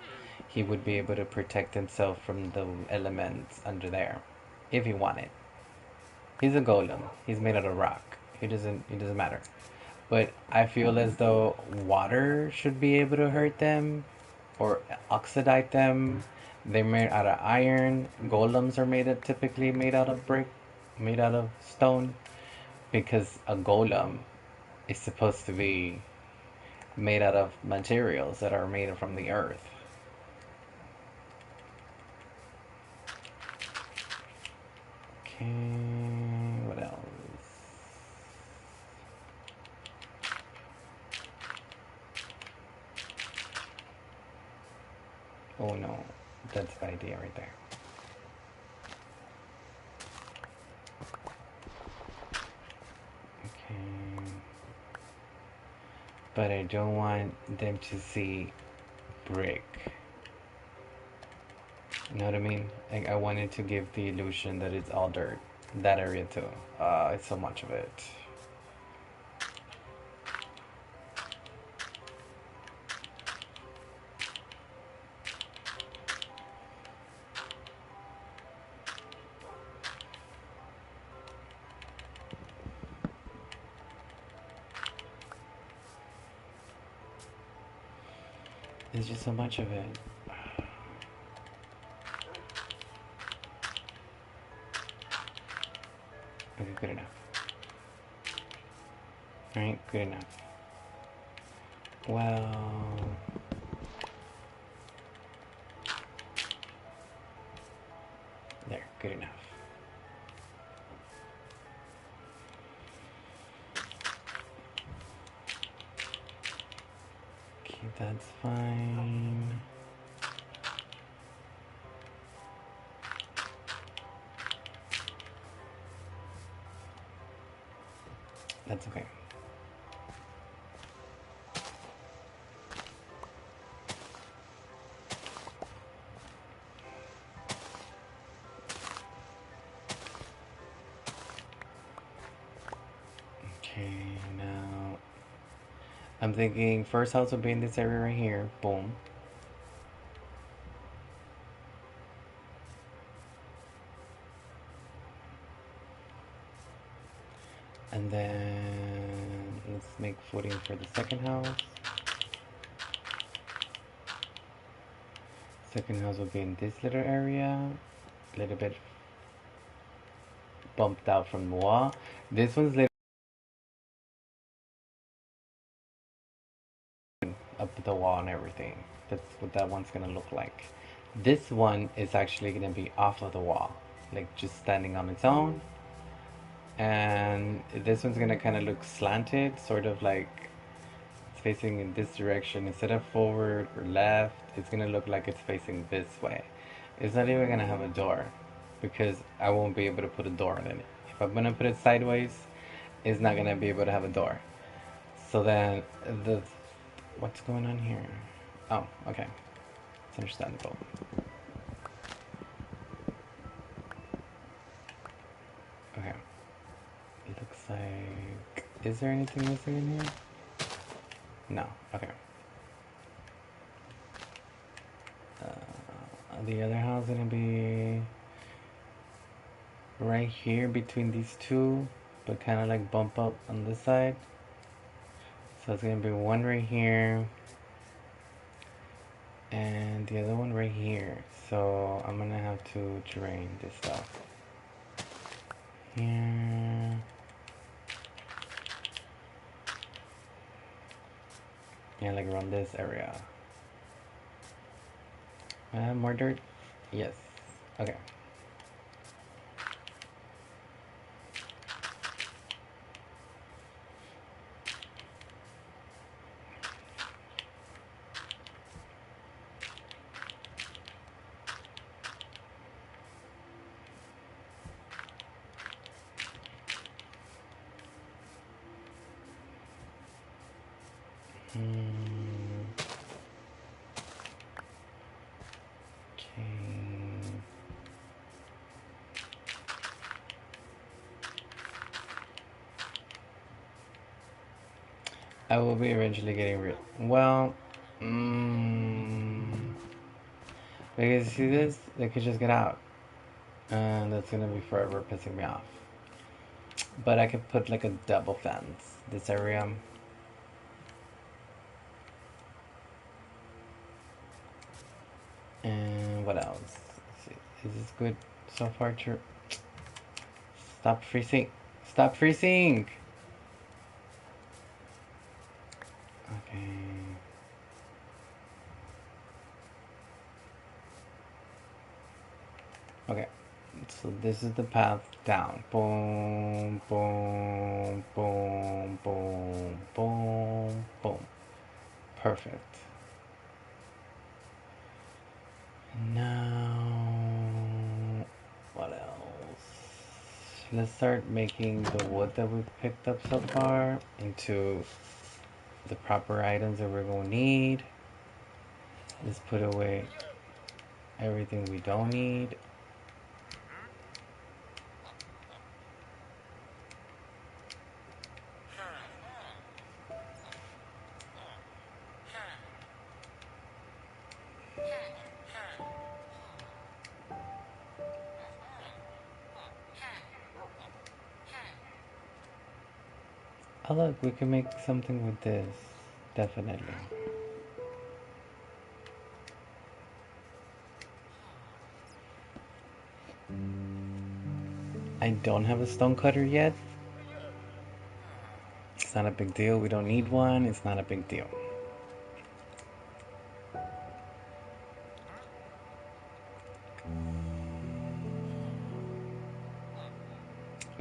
He would be able to protect himself from the elements under there, if he wanted. He's a golem. He's made out of rock. It doesn't matter. But I feel as though water should be able to hurt them or oxidize them. They're made out of iron. Golems are typically made out of brick, made out of stone, because a golem is supposed to be made out of materials that are made from the earth. Okay, what else? Oh no, that's the idea right there. Okay. But I don't want them to see brick. You know what I mean? Like I wanted to give the illusion that it's all dirt. That area too. It's so much of it. There's just so much of it. Okay, good enough. Alright, good enough. Well, There, good enough. Okay, that's fine. That's okay. Okay, now I'm thinking first house will be in this area right here. Boom. And then let's make footing for the second house. Second house will be in this little area, a little bit bumped out from the wall. This one's little up the wall and everything. That's what that one's gonna look like. This one is actually gonna be off of the wall, like just standing on its own. And this one's gonna kind of look slanted, sort of like it's facing in this direction instead of forward or left. It's gonna look like it's facing this way. It's not even gonna have a door because I won't be able to put a door in it. If I'm gonna put it sideways, it's not gonna be able to have a door. So then the what's going on here? Oh, okay. It's understandable. Okay. It looks like... Is there anything missing in here? No. Okay. The other house is gonna be right here between these two, but kind of like bump up on this side. So it's gonna be one right here and the other one right here. So I'm gonna have to drain this stuff here. Yeah, like around this area. More dirt? Yes. Okay. Okay. I will be eventually getting rid. Well, because see this, they could just get out, and that's gonna be forever pissing me off. But I could put like a double fence this area. And what else? Let's see. Is this good so far? Stop freezing! Stop freezing! Okay. Okay. So this is the path down. Boom, boom, boom, boom, boom, boom. Perfect. Now, what else? Let's start making the wood that we've picked up so far into the proper items that we're going to need. Let's put away everything we don't need. Oh look, we can make something with this. Definitely. I don't have a stone cutter yet. It's not a big deal. We don't need one. It's not a big deal.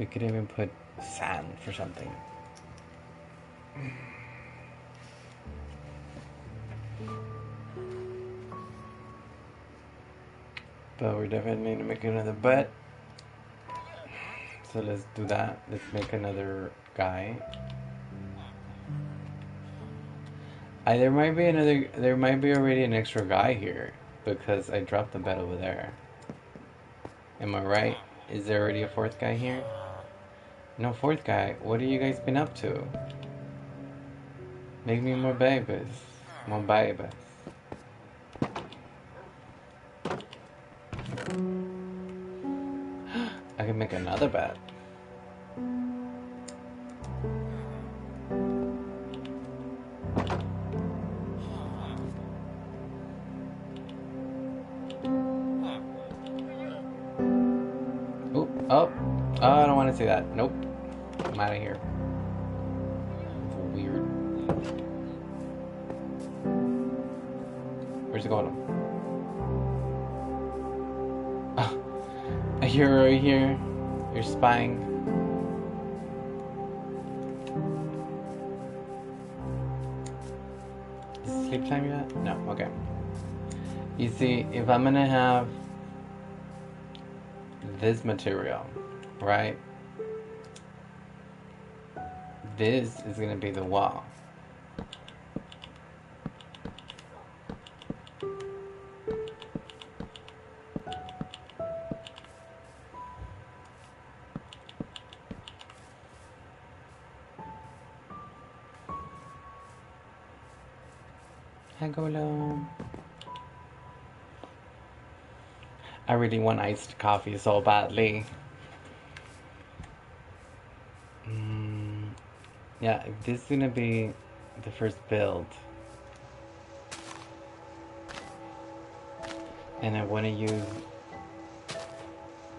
We could even put sand for something. But we definitely need to make another bed. So let's do that. Let's make another guy. There might be another. There might be already an extra guy here because I dropped the bed over there. Am I right? Is there already a fourth guy here? No fourth guy. What have you guys been up to? Make me more babies. More babies. I can make another bed. Oop, oh, I don't want to see that. Nope. I'm out of here. It's weird. Where's it going? Oh, you're right here. You're spying. Is it sleep time yet? No, okay. You see, if I'm gonna have this material, right? This is gonna be the wall. Hi, Golem. I really want iced coffee so badly. Yeah, this is gonna be the first build. And I want to use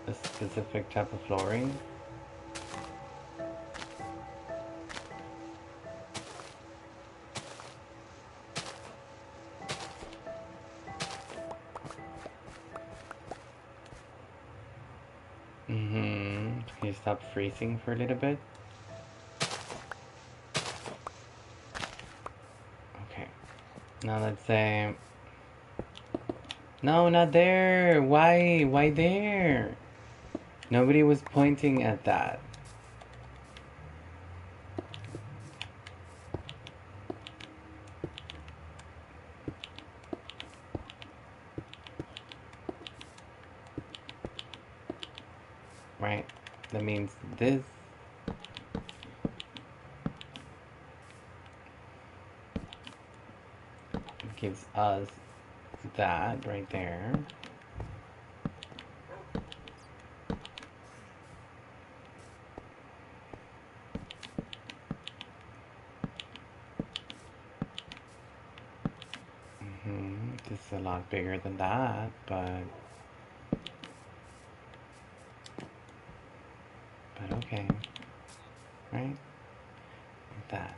a specific type of flooring. Can you stop freezing for a little bit? Okay. Now let's say... No, not there! Why? Why there? Nobody was pointing at that. Right? That means this gives us that right there. This is a lot bigger than that, but okay, right? Like that.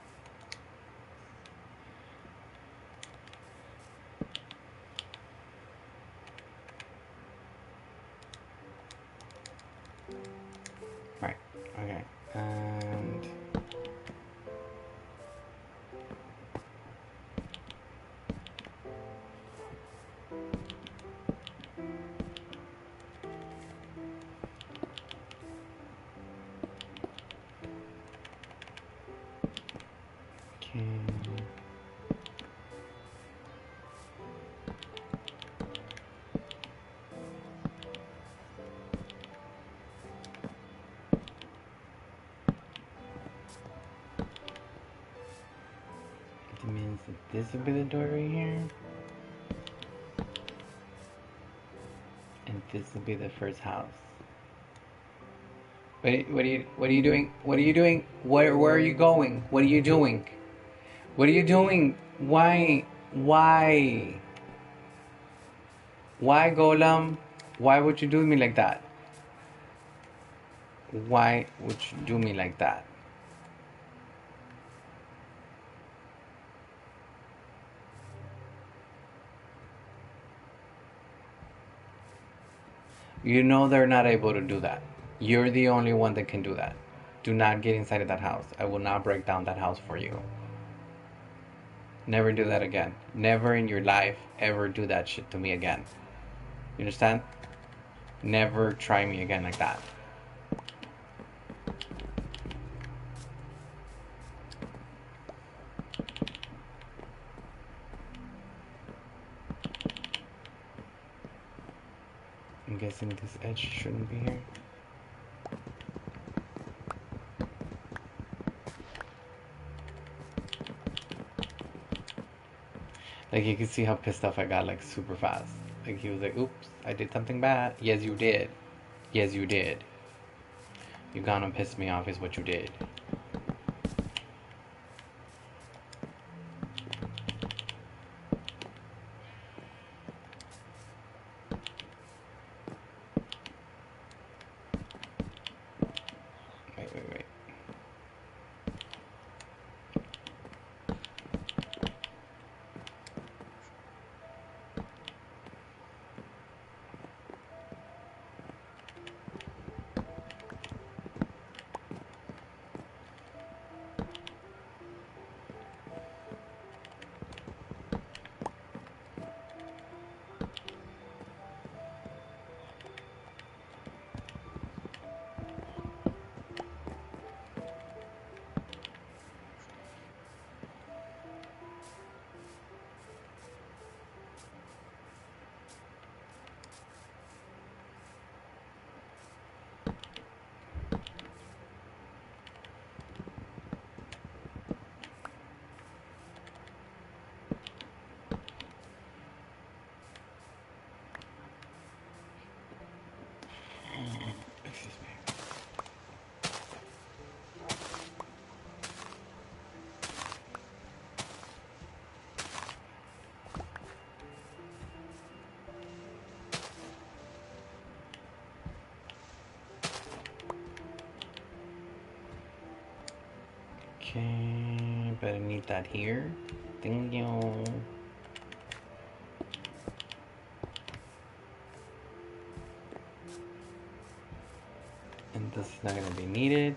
Right, okay, and okay. It means that this would be the door right here. And this will be the first house. Wait, what are you doing? What are you doing? Where are you going? What are you doing? What are you doing? Why? Why? Why, Golem? Why would you do me like that? Why would you do me like that? You know they're not able to do that. You're the only one that can do that. Do not get inside of that house. I will not break down that house for you. Never do that again. Never in your life ever do that shit to me again. You understand? Never try me again like that. I'm guessing this edge shouldn't be here. Like, you can see how pissed off I got, like, super fast. Like, he was like, oops, I did something bad. Yes, you did. Yes, you did. You gone and pissed me off is what you did. Wait. Excuse me. Okay, but I need that here. Thank you. And this is not gonna be needed.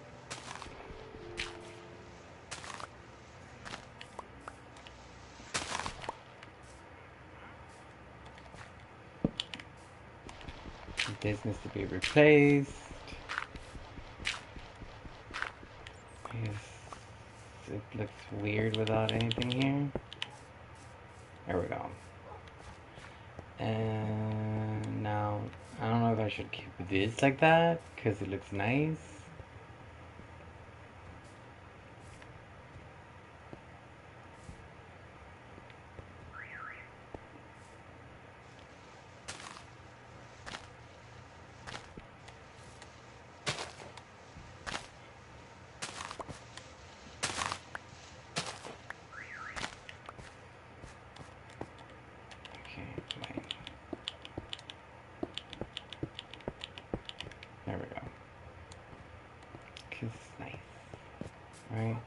This needs to be replaced. It looks weird without anything here. There we go. And now, I don't know if I should keep this like that, because it looks nice. There we go. Cause it's nice. Right?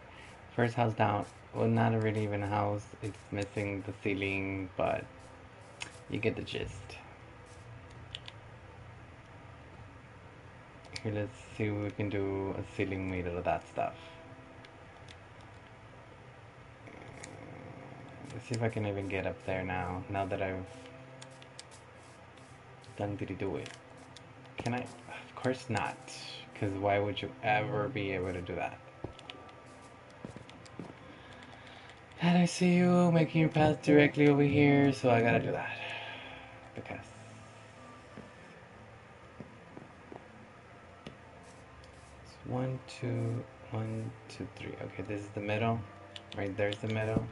First house down. Well, not really even a house. It's missing the ceiling, but you get the gist. Here, let's see if we can do a ceiling made out of that stuff. Let's see if I can even get up there now that I've done did he do it. Can I? Of course not. Because why would you ever be able to do that? And I see you making your path directly over here, so I gotta do that. Because. It's 1, 2, 1, 2, 3. Okay, this is the middle. Right there's the middle.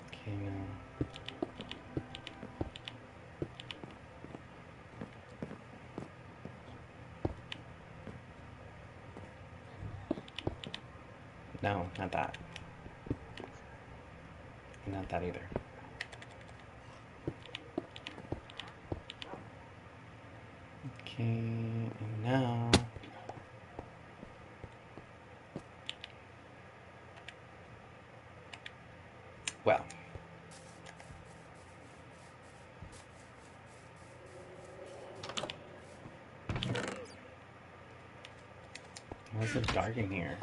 Okay, now. No, not that. Not that either. Okay, and now... Well. Why is it dark in here?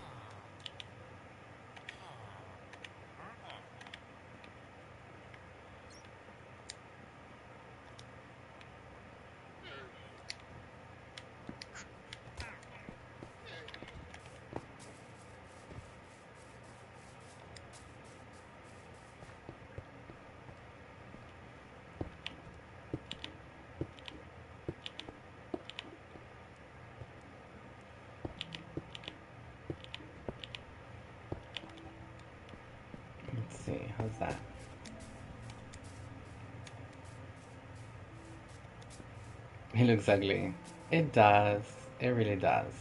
Let's see, how's that? It looks ugly. It does. It really does.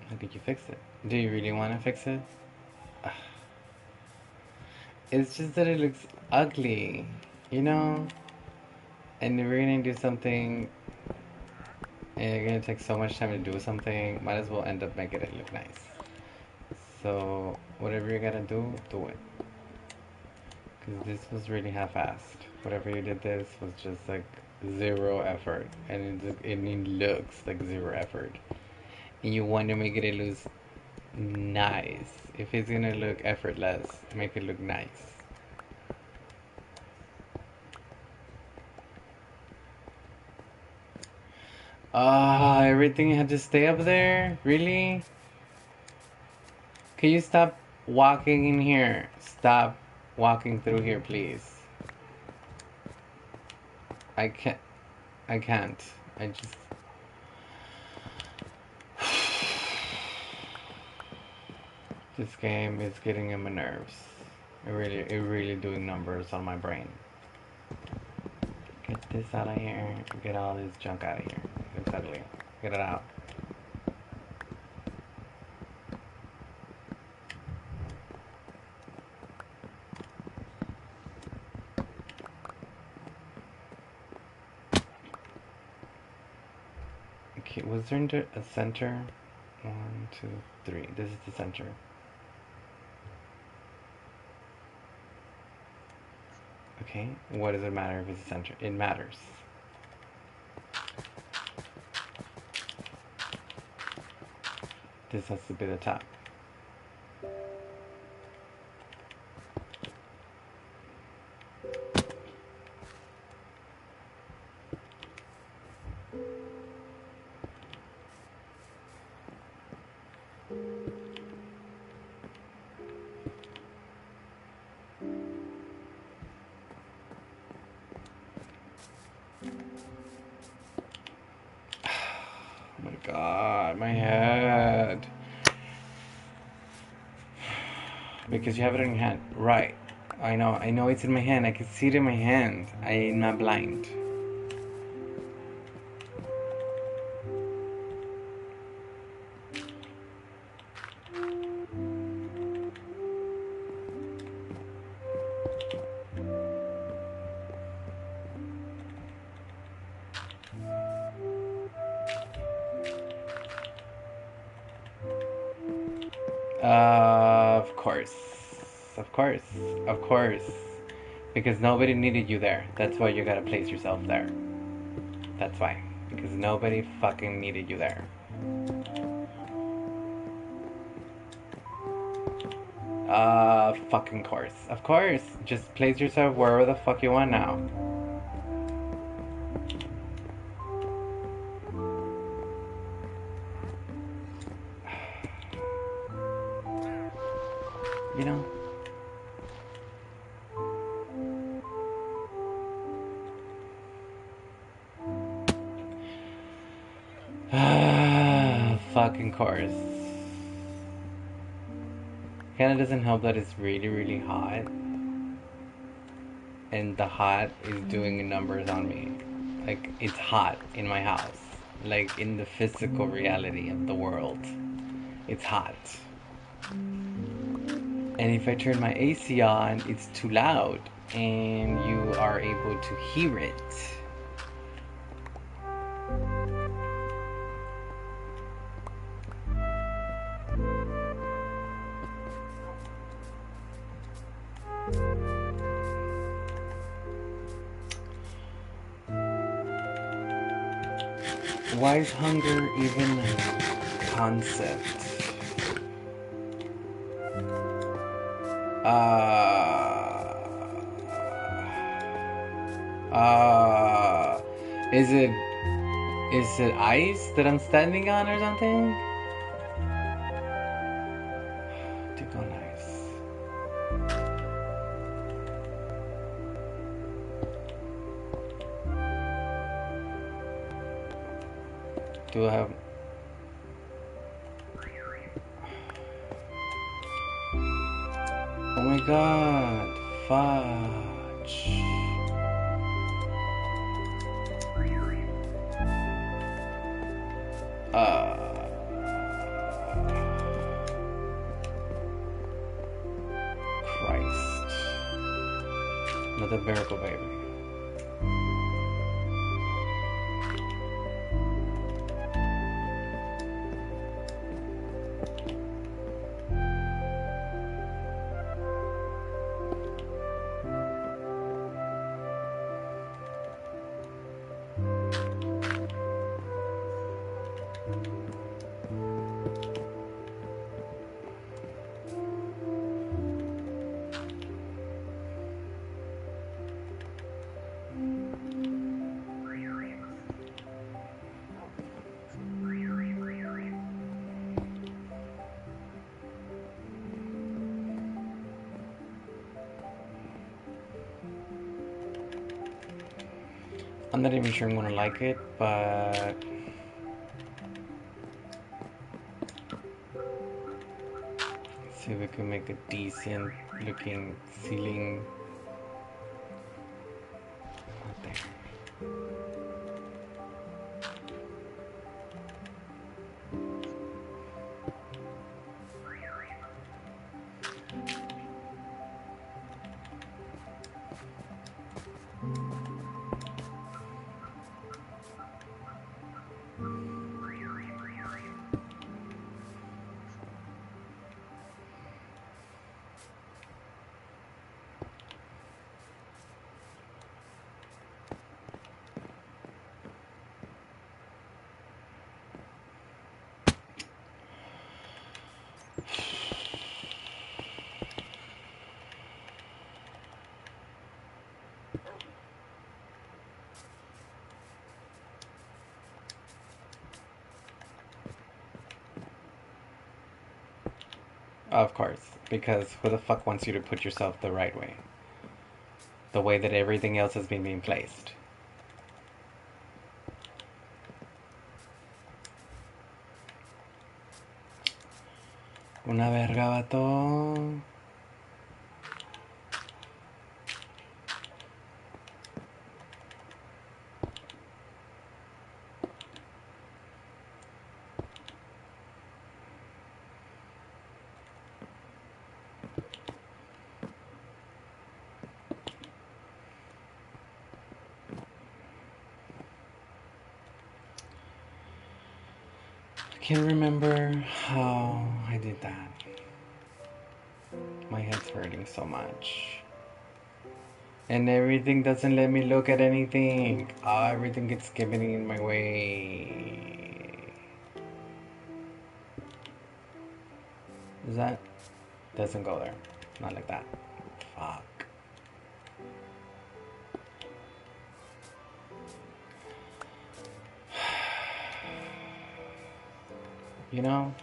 How could you fix it? Do you really want to fix it? It's just that it looks ugly, you know? And if we're gonna do something and you're gonna take so much time to do something, might as well end up making it look nice. So, whatever you gotta do, do it. Because this was really half-assed. Whatever you did this was just like zero effort. And it looks like zero effort. And you want to make it look nice. If it's gonna look effortless, make it look nice. Ah, everything had to stay up there? Really? Can you stop walking in here? Stop walking through here, please. I can't. I can't. I just... This game is getting on my nerves. It really doing numbers on my brain. Get this out of here. Get all this junk out of here. It's ugly. Get it out. Okay, was there a center? 1, 2, 3. This is the center. Okay, what does it matter if it's a center? It matters. This has to be the top. Oh my god, my head. Because you have it in your hand. Right. I know it's in my hand. I can see it in my hand. I'm not blind. Of course. Of course. Of course. Because nobody needed you there. That's why you gotta place yourself there. That's why. Because nobody fucking needed you there. Fucking course. Of course. Just place yourself wherever the fuck you want now. You know? Fucking course. Kinda doesn't help that it's really, really hot. And the hot is doing numbers on me. Like, it's hot in my house. Like, in the physical reality of the world. It's hot. And And if I turn my AC on, it's too loud, and you are able to hear it. Why is hunger even a concept? Is it ice that I'm standing on or something? Tickle nice. Do I have... Oh my god, fudge. Christ. Another miracle baby. I'm not even sure I'm gonna like it, but let's see if we can make a decent looking ceiling. Not there. Of course, because who the fuck wants you to put yourself the right way? The way that everything else has been being placed. Una verga, vato. I can't remember how I did that. My head's hurting so much. And everything doesn't let me look at anything. Everything gets given in my way. Is that? Doesn't go there. Not like that. Fuck. You know?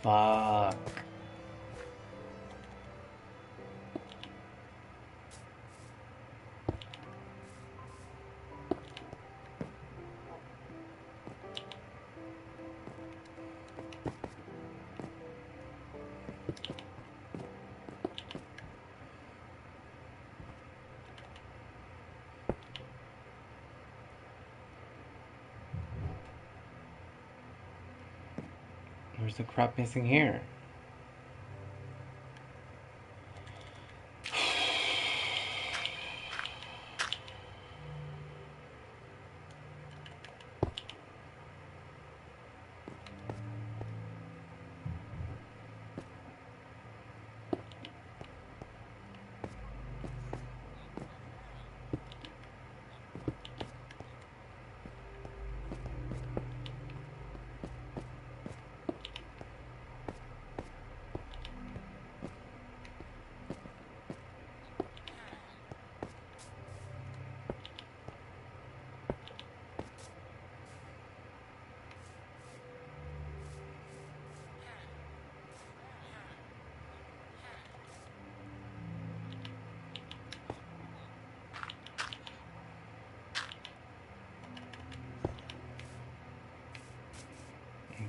Fuck. There's the crap missing here.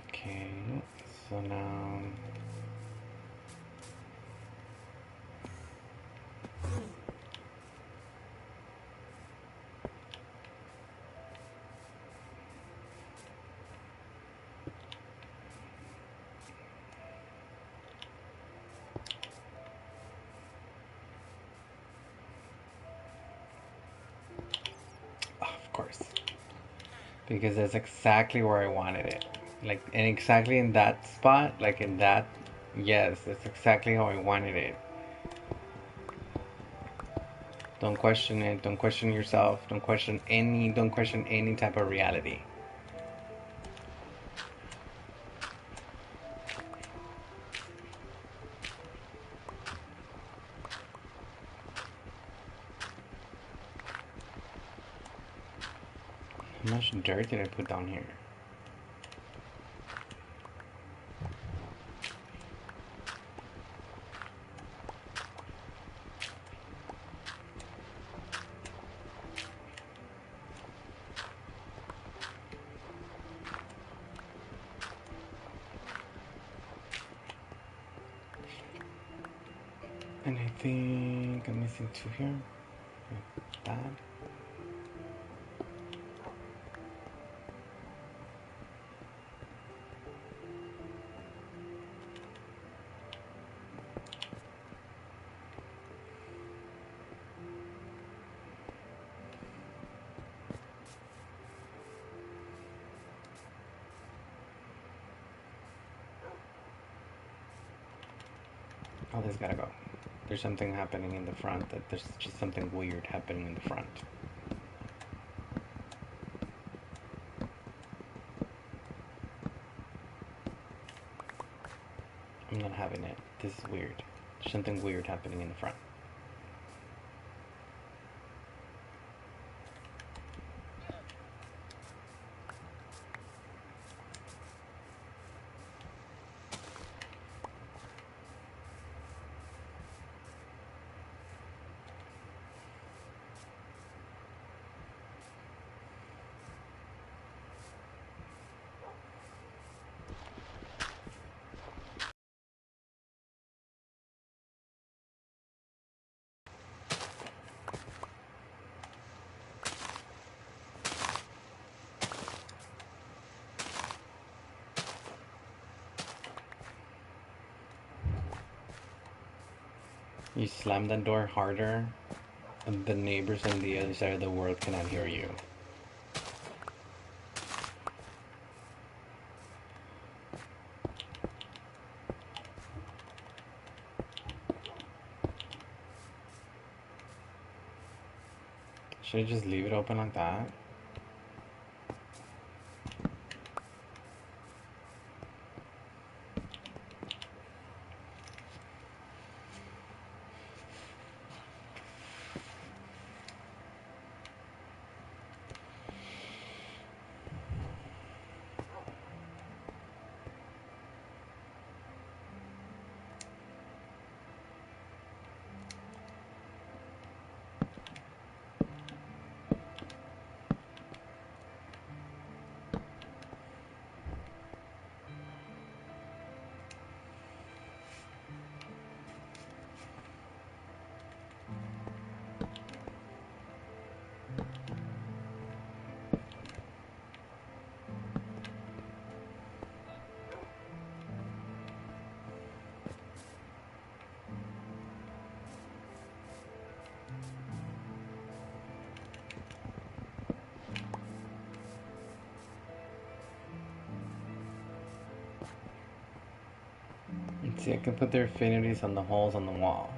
Okay, so now of course, because that's exactly where I wanted it. Like, and exactly in that spot, like in that, yes, that's exactly how I wanted it. Don't question it. Don't question yourself. Don't question any type of reality. How much dirt did I put down here? And I think I'm missing two here. Like that. Oh, this gotta go. There's something happening in the front. That there's just something weird happening in the front. I'm not having it. This is weird. There's something weird happening in the front. You slam that door harder, and the neighbors on the other side of the world cannot hear you. Should I just leave it open like that? See, I can put their affinities on the holes on the wall.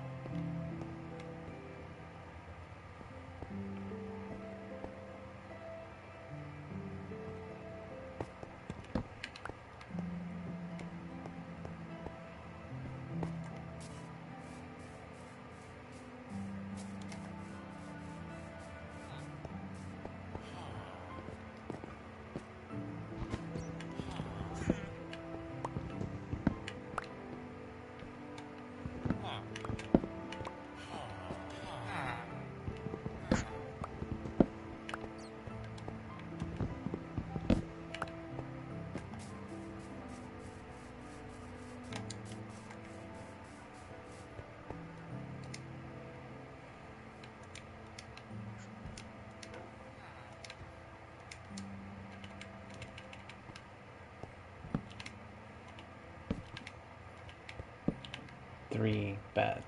Three beds.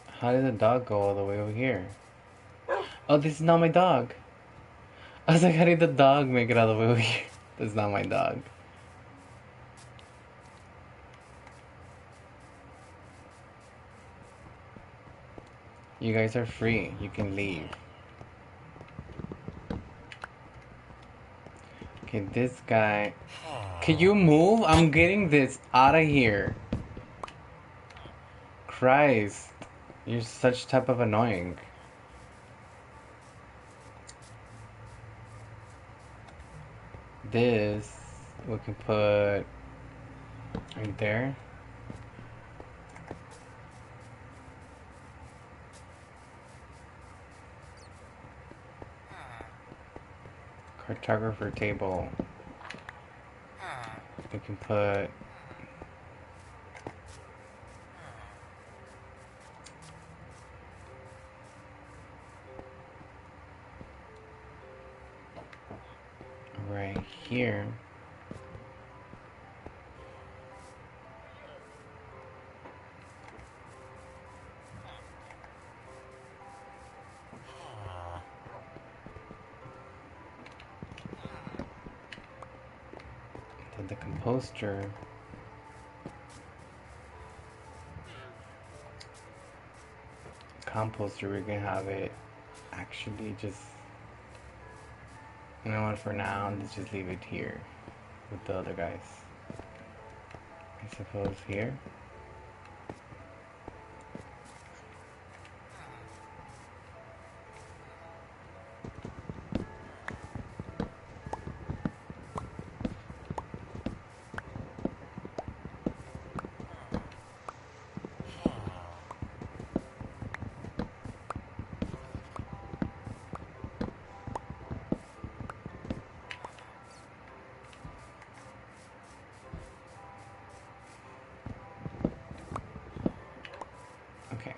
How did the dog go all the way over here? Oh, this is not my dog. I was like, how did the dog make it all the way over here? That's not my dog. You guys are free. You can leave. Okay, this guy. Can you move? I'm getting this out of here. Christ. You're such type of annoying. This we can put right there. Cartographer table. We can put right here. Then the composter. Composter, we're gonna have it actually just, you know what, for now let's just leave it here with the other guys. I suppose here. Okay.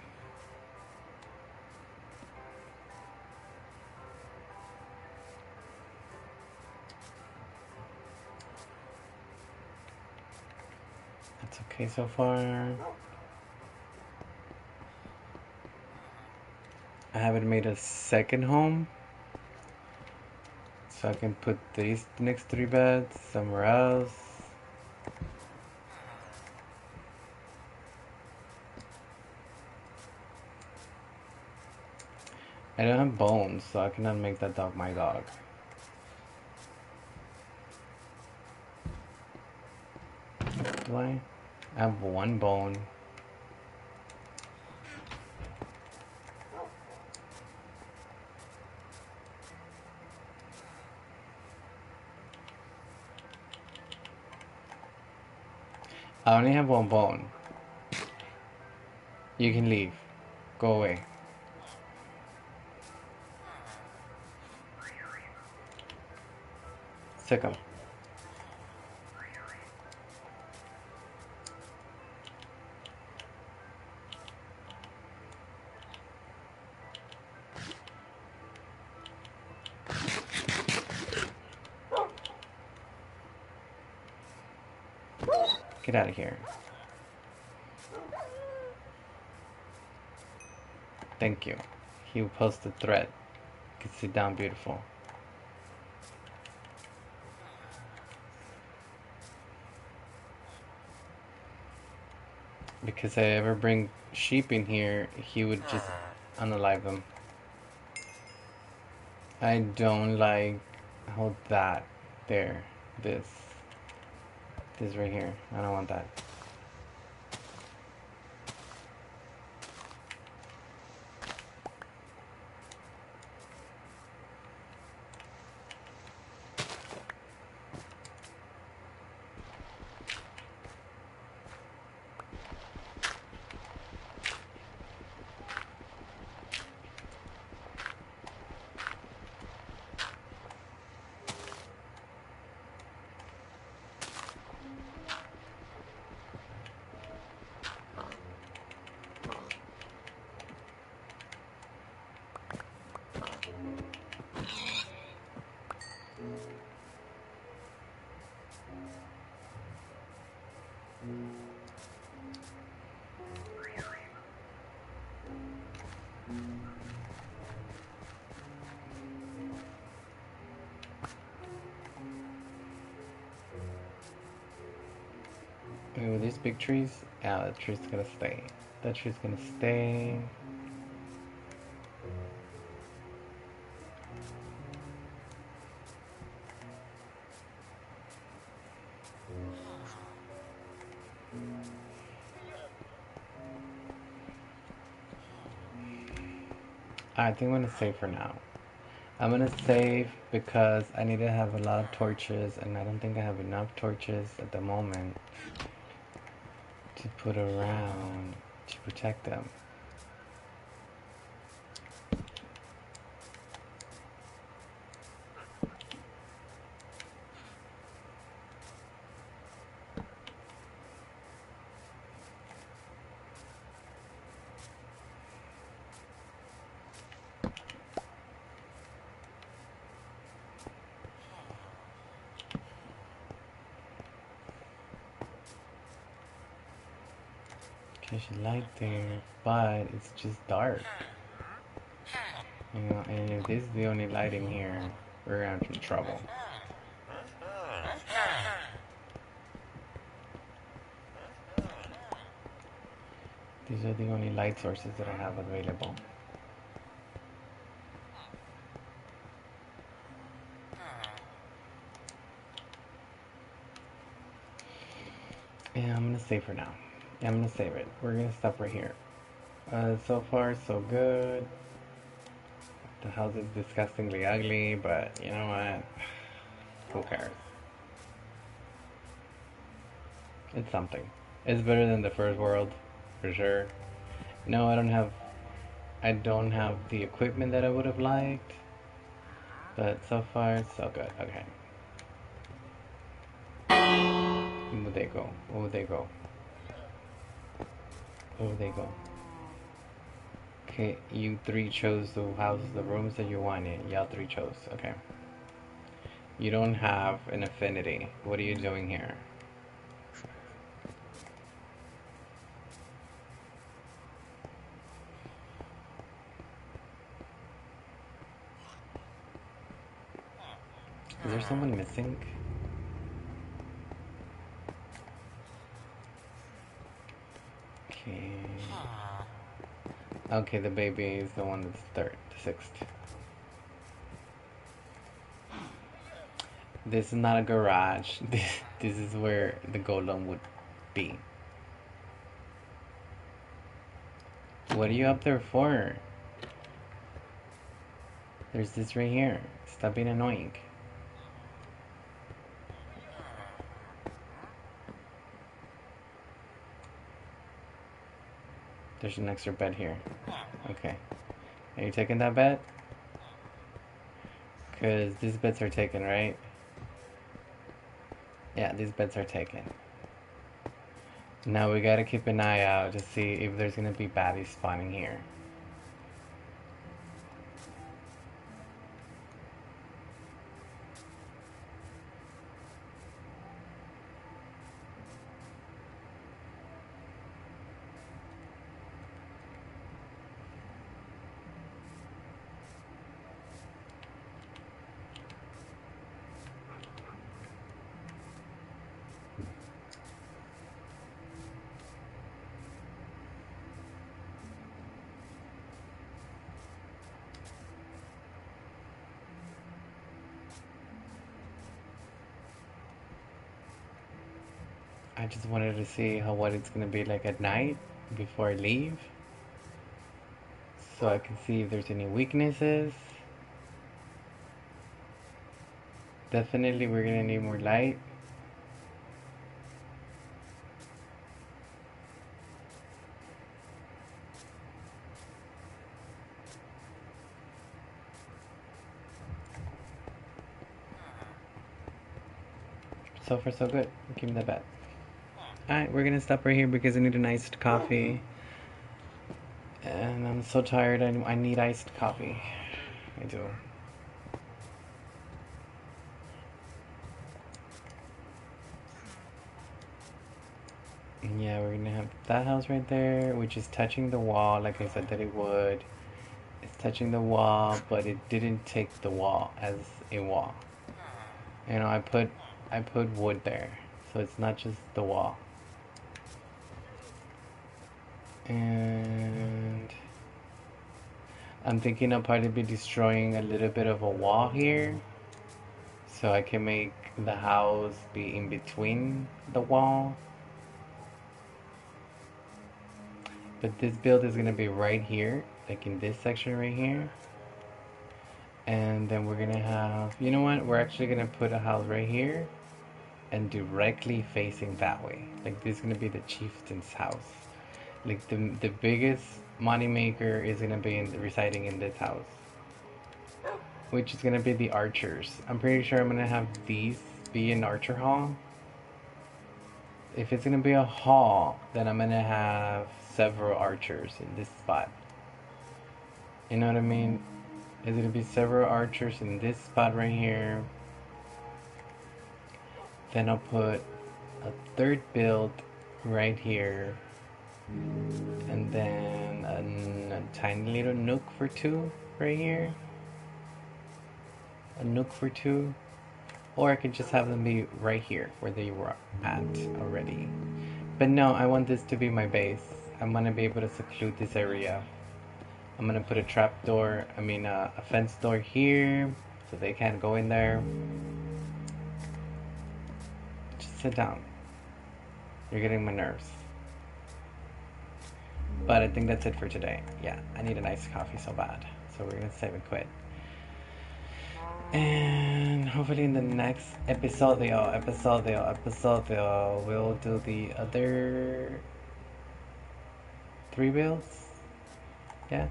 That's okay so far. I haven't made a second home, so I can put these next three beds somewhere else. I don't have bones, so I cannot make that dog my dog. Do I? I have one bone. I only have one bone. You can leave. Go away. Sick 'em. Get out of here. Thank you. He will post a threat. can sit down beautiful. Because if I ever bring sheep in here, he would just unalive them. I don't like how that there, this right here. I don't want that. With these big trees, yeah, that tree's gonna stay. That tree's gonna stay. I think I'm gonna save for now. I'm gonna save because I need to have a lot of torches, and I don't think I have enough torches at the moment to put around to protect them. There's light there, but it's just dark. You know, and if this is the only light in here, we're gonna have some trouble. These are the only light sources that I have available. Yeah, I'm gonna save for now. Yeah, I'm gonna save it. We're gonna stop right here. So far, so good. The house is disgustingly ugly, but you know what? Who cares? It's something. It's better than the first world, for sure. No, I don't have the equipment that I would have liked, but so far, so good. Okay. Where would they go? Where would they go? Where would they go? Okay, you three chose the houses, the rooms that you wanted. Y'all three chose. Okay. You don't have an affinity. What are you doing here? Is there someone missing? Okay. Okay, the baby is the one that's third, sixth. This is not a garage. This is where the golem would be. What are you up there for? There's this right here. Stop being annoying. There's an extra bed here. Okay. Are you taking that bed? Because these beds are taken, right? Yeah, these beds are taken. Now we gotta keep an eye out to see if there's gonna be baddies spawning here. I just wanted to see what it's gonna be like at night before I leave, so I can see if there's any weaknesses. Definitely, we're gonna need more light. So far, so good. Give me that bat. Alright, we're gonna stop right here because I need an iced coffee. And I'm so tired, I need iced coffee. I do. Yeah, we're gonna have that house right there, which is touching the wall, like I said that it would. It's touching the wall, but it didn't take the wall as a wall. You know, I put wood there, so it's not just the wall. And I'm thinking I'll probably be destroying a little bit of a wall here, so I can make the house be in between the wall. But this build is gonna be right here, like in this section right here. And then we're gonna have, you know what? We're actually gonna put a house right here and directly facing that way. Like this is gonna be the chieftain's house. Like the biggest money maker is gonna be residing in this house, which is gonna be the archers. I'm pretty sure I'm gonna have these be an archer hall. If it's gonna be a hall, then I'm gonna have several archers in this spot. You know what I mean? There's gonna be several archers in this spot right here. Then I'll put a third build right here. And then a tiny little nook for two right here. A nook for two. Or I could just have them be right here where they were at already. But no, I want this to be my base. I'm gonna be able to seclude this area. I'm gonna put a trap door, a fence door here so they can't go in there. Just sit down. You're getting my nerves. But I think that's it for today. Yeah, I need a nice coffee so bad. So we're gonna save and quit. And hopefully in the next episode, we'll do the other 3 builds. Yeah,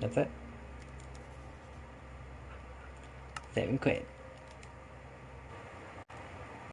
that's it. Save and quit.